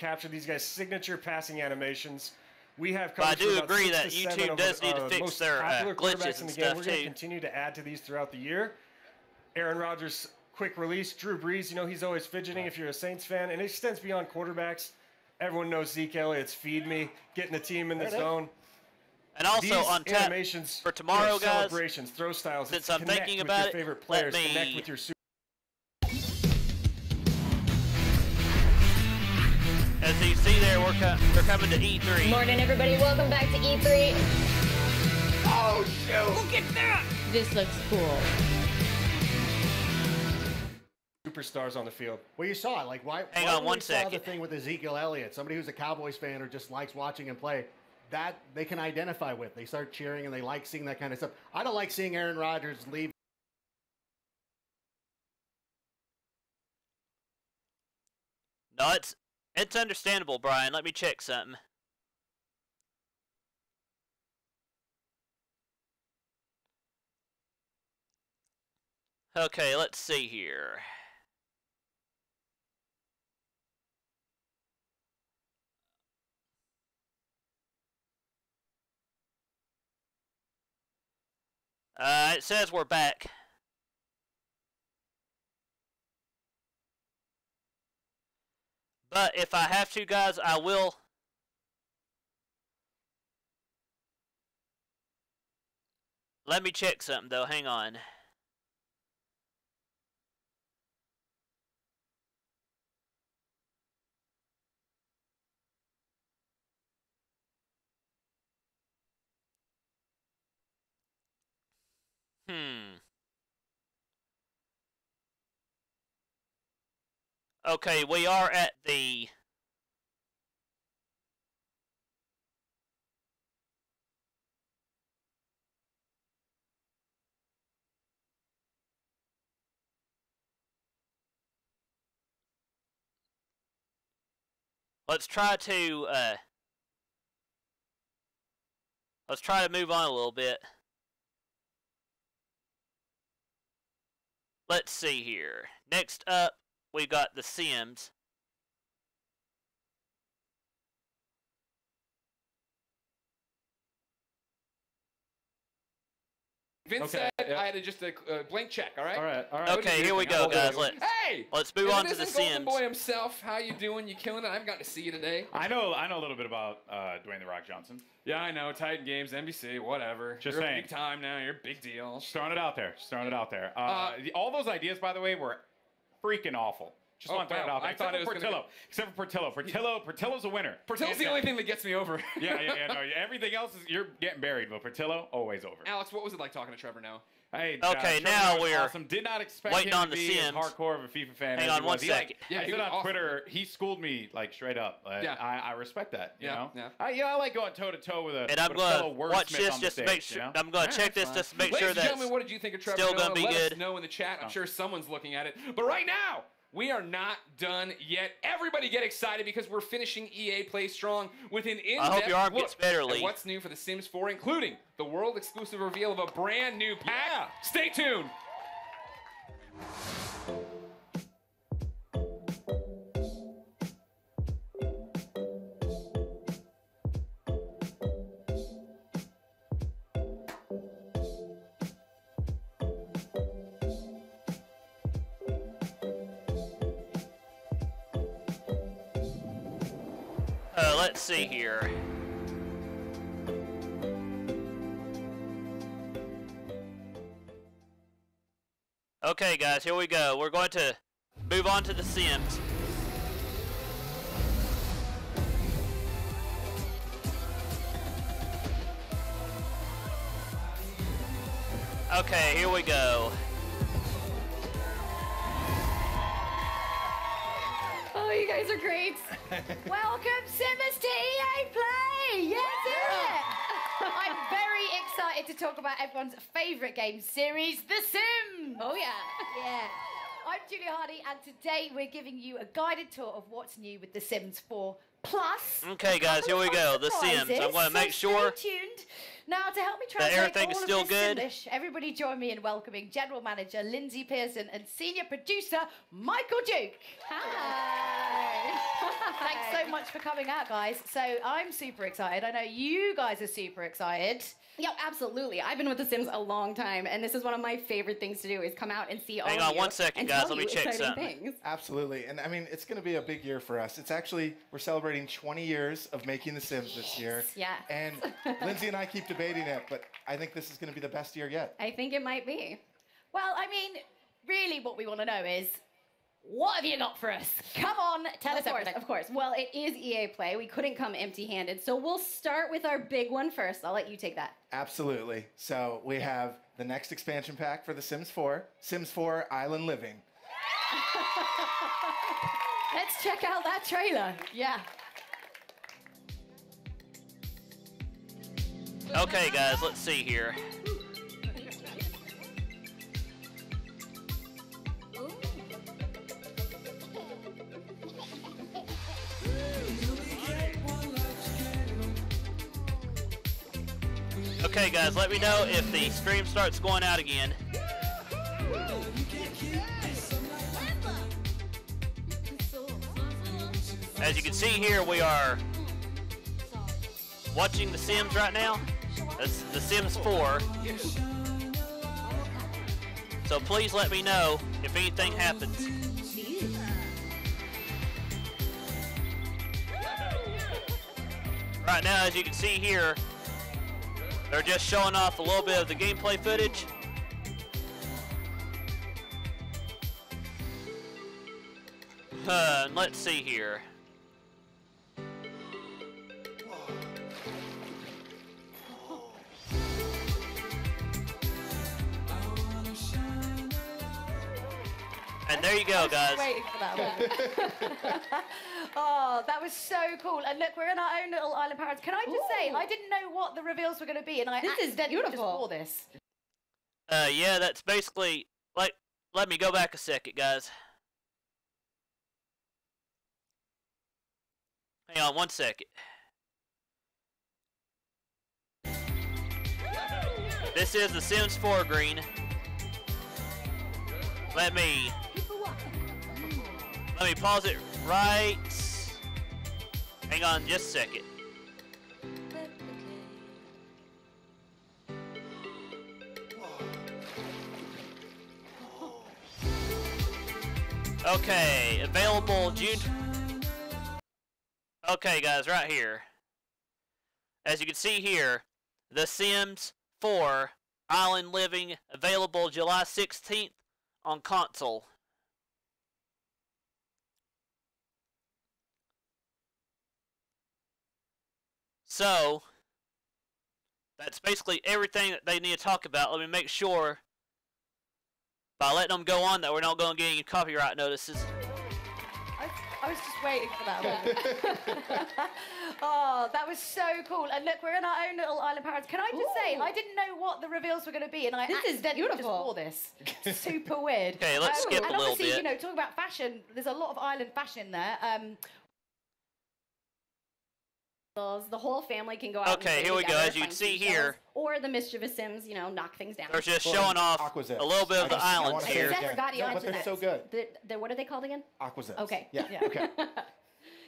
capture these guys' signature passing animations. We have But I coverage do for about agree 6 that to 7 YouTube of does the, need to fix most their popular glitches quarterbacks in and the game. stuff, We're going to too. continue to add to these throughout the year. Aaron Rodgers, quick release. Drew Brees, you know, he's always fidgeting if you're a Saints fan. And it extends beyond quarterbacks. Everyone knows Zeke Elliott's feed me, getting the team in the zone. And also These on tap animations, for tomorrow, guys, celebrations, throw styles. since it's I'm connect thinking with about your it, favorite let players, me- connect with your super. As these seasons there. They're coming to E3. Morning, everybody. Welcome back to E3. Oh, shoot. Look at that. This looks cool. Superstars on the field. Well, you saw it. Like, why? Hang why on when one we saw second. the thing with Ezekiel Elliott, somebody who's a Cowboys fan or just likes watching him play, that they can identify with. They start cheering and they like seeing that kind of stuff. I don't like seeing Aaron Rodgers leave. No, it's understandable, Brian. Let me check something. Okay, let's see here. It says we're back. But if I have to, guys, I will. Let me check something, though. Hang on. Okay, we are at the... Let's try to move on a little bit. Let's see here. Next up, we got The Sims. Vince Okay, said yeah. I had just a blank check, all right? All right. Okay, here we go, guys. Let's move on to The This is Golden Sims. Boy himself. How you doing? You killing it? I haven't gotten to see you today. I know a little bit about Dwayne The Rock Johnson. Yeah, I know. Titan Games, NBC, whatever. Just You're saying. big time now. You're a big deal. Just throwing it out there. All those ideas, by the way, were freaking awful. Just want to throw it out there. I thought it was Portillo. Except for Portillo. Portillo's a winner. Portillo's the only thing that gets me over. Yeah. No, everything else is you're getting buried, but Portillo always over. Alex, what was it like talking to Trevor now? Hey, Okay, Trevor now was we're awesome. Did not expect waiting him on to The be as Sims. hardcore of a FIFA fan. Hang as on he one was. second. He he said was on awesome. Twitter, he schooled me like straight up. Yeah. I respect that. You know. Yeah. I like going toe to toe with a And I'm with a fellow gonna watch wordsmith this on the just to stage, make sure. you know? I'm gonna check this just to make Ladies sure and that's gentlemen, what did you think of Trevor still gonna Noah? be Let good. us know in the chat. I'm sure someone's looking at it. But right now, we are not done yet. Everybody get excited because we're finishing EA Play Strong with an in-depth I hope your arm look gets better, at Lee. what's new for The Sims 4, including the world-exclusive reveal of a brand new pack. Stay tuned. Let's see here. Okay, guys, here we go. We're going to move on to The Sims. Okay, here we go. Oh, you guys are great. Welcome, Simmers, to EA Play. Yes, I'm very excited to talk about everyone's favourite game series, The Sims. Oh, yeah. Yeah. I'm Julia Hardy, and today we're giving you a guided tour of what's new with The Sims 4 Plus. Okay, guys, here we go. The Sims. I'm going to make sure Stay tuned. Now, to help me that translate everything all is of still this good. Simlish, everybody join me in welcoming General Manager Lindsay Pearson and Senior Producer Michael Duke. Hi. Thanks so much for coming out, guys. So I'm super excited. I know you guys are super excited. Yeah, absolutely. I've been with The Sims a long time, and this is one of my favorite things to do is come out and see all Hang of on you one second, and guys. tell Let me you check exciting something. things. Absolutely. And I mean, it's going to be a big year for us. It's actually, we're celebrating 20 years of making The Sims this year. Yeah. And Lindsay and I keep debating it, but I think this is going to be the best year yet. I think it might be. Well, I mean, really what we want to know is, what have you got for us? Come on, tell us everything. Of course. Well, it is EA Play. We couldn't come empty-handed. So we'll start with our big one first. I'll let you take that. Absolutely. So we have the next expansion pack for The Sims 4, Sims 4 Island Living. Let's check out that trailer. Yeah. Okay, guys, let's see here. Okay, guys, let me know if the stream starts going out again. As you can see here, we are watching The Sims right now. That's The Sims 4. So please let me know if anything happens. Right now, as you can see here, they're just showing off a little bit of the gameplay footage. Let's see here. And there you go, guys. Waiting for that one. Oh, that was so cool. And look, we're in our own little island paradise. Can I just say, I didn't know what the reveals were going to be, and I accidentally just wore this. Yeah, that's basically, like, let me go back a second, guys. Hang on one second. This is The Sims 4 green. Let me pause it right. Hang on just a second. Okay, available June. Okay, guys, right here. As you can see here, The Sims 4 Island Living, available July 16th on console. So, that's basically everything that they need to talk about. Let me make sure, by letting them go on, that we're not going to get any copyright notices. I was just waiting for that one. Oh, that was so cool. And look, we're in our own little island paradise. Can I just say, I didn't know what the reveals were going to be, and I accidentally just wore this. Super weird. Okay, let's skip a little bit. And obviously, you know, talking about fashion, there's a lot of island fashion there. The whole family can go out. Okay, here we go. As you can see here, or the mischievous Sims, you know, knock things down. they're just showing off a little bit of the islands here. I forgot you but they're so good. What are they called again? Aquazips. Okay. Yeah. Okay.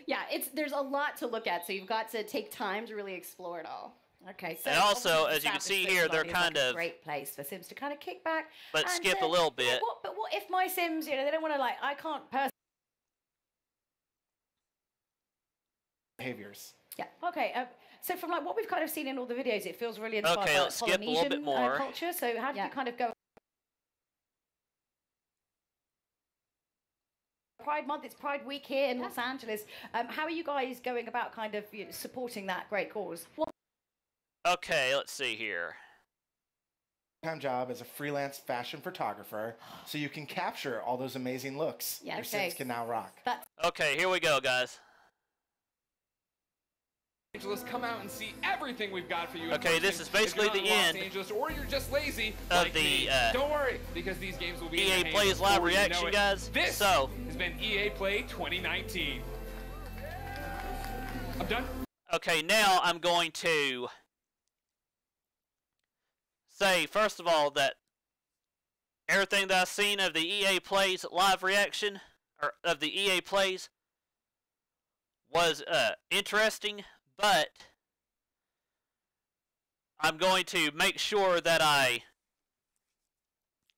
Yeah, there's a lot to look at, so you've got to take time to really explore it all. Okay, so and also, as you can see here, they're kind of a great place for Sims to kind of kick back. But skip a little bit. But what if my Sims, you know, they don't want to like, I can't personally. Behaviors. Yeah. Okay. So from like what we've kind of seen in all the videos, it feels really inspired okay, by let's skip a little bit more. Culture. So how do you kind of go? Pride Month, it's Pride Week here in Los Angeles. How are you guys going about kind of supporting that great cause? Okay, let's see here. Time job as a freelance fashion photographer, so you can capture all those amazing looks. Yeah, your Sims can now rock. Okay, here we go, guys. Angeles, come out and see everything we've got for you. Okay, this is basically the end Los Angeles, or you're just lazy of like the me. Don't worry, because these games will be EA in your Plays hands live before you know reaction, it. guys. This So has been EA Play 2019. I'm done. Okay, now I'm going to say first of all that everything that I've seen of the EA Plays live reaction, or of the EA Plays, was interesting, but I'm going to make sure that I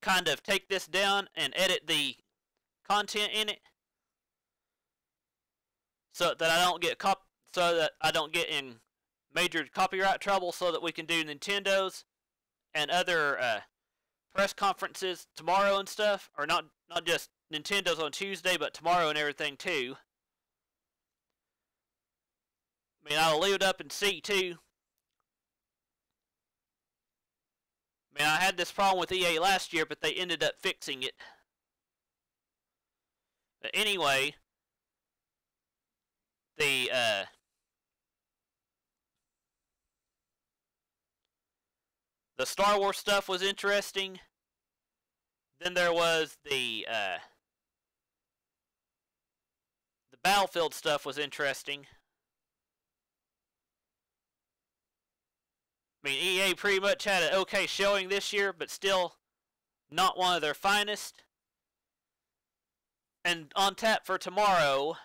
kind of take this down and edit the content in it so that I don't get in major copyright trouble, so that we can do Nintendo's and other press conferences tomorrow and stuff, or not just Nintendo's on Tuesday, but tomorrow and everything too. I mean, I'll leave it up and see too. I mean, I had this problem with EA last year, but they ended up fixing it. But anyway, the Star Wars stuff was interesting. Then there was the Battlefield stuff was interesting. I mean, EA pretty much had an okay showing this year, but still not one of their finest. And on tap for tomorrow,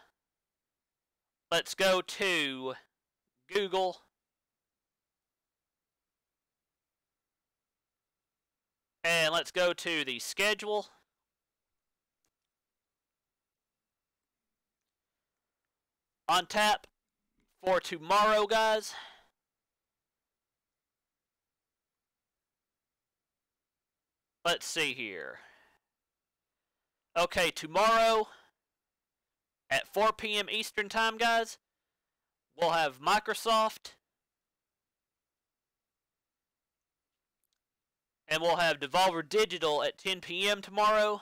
let's go to Google. And let's go to the schedule. On tap for tomorrow, guys. Let's see here. Okay, tomorrow at 4 p.m. Eastern Time, guys, we'll have Microsoft. And we'll have Devolver Digital at 10 p.m. tomorrow.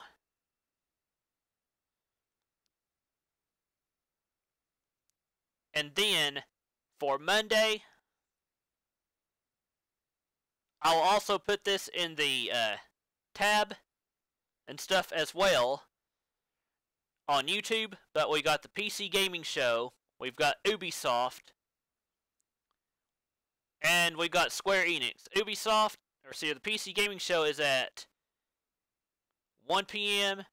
And then, for Monday, I'll also put this in the tab and stuff as well on YouTube. But we got the PC Gaming Show, we've got Ubisoft, and we've got Square Enix. Ubisoft, or see, the PC Gaming Show is at 1 p.m.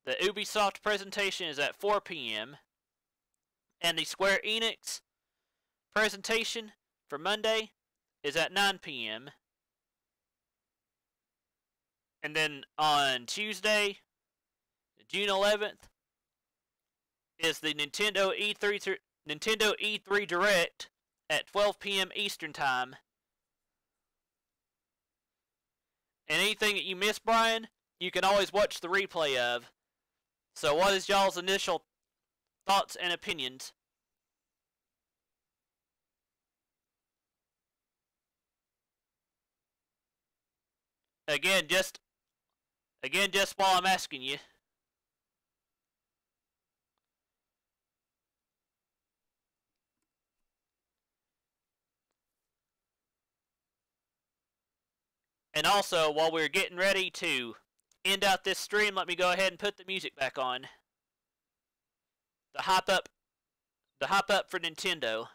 The Ubisoft presentation is at 4 p.m. And the Square Enix presentation for Monday is at 9 p.m. And then on Tuesday, June 11th, is the Nintendo E3 Direct at 12 p.m. Eastern Time. And anything that you missed, Brian, you can always watch the replay of. So what is y'all's initial thoughts and opinions? Again, just while I'm asking you. And also, while we're getting ready to end out this stream, let me go ahead and put the music back on. The hype up for Nintendo.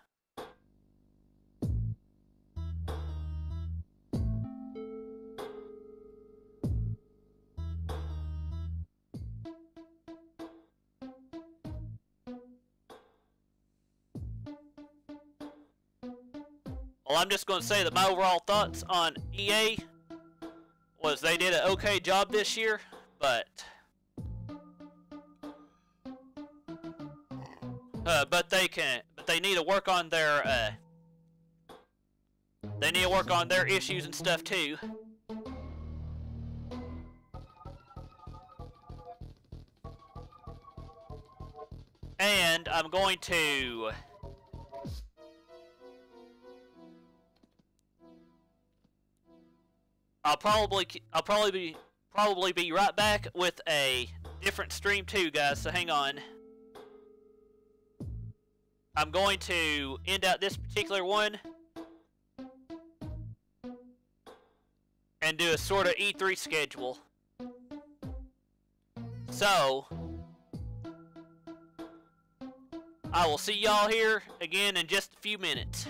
Well, I'm just going to say that my overall thoughts on EA was they did an okay job this year, but they need to work on their issues and stuff too. And I'm going to I'll probably be right back with a different stream too, guys, so hang on. I'm going to end out this particular one and do a sort of E3 schedule. So I will see y'all here again in just a few minutes.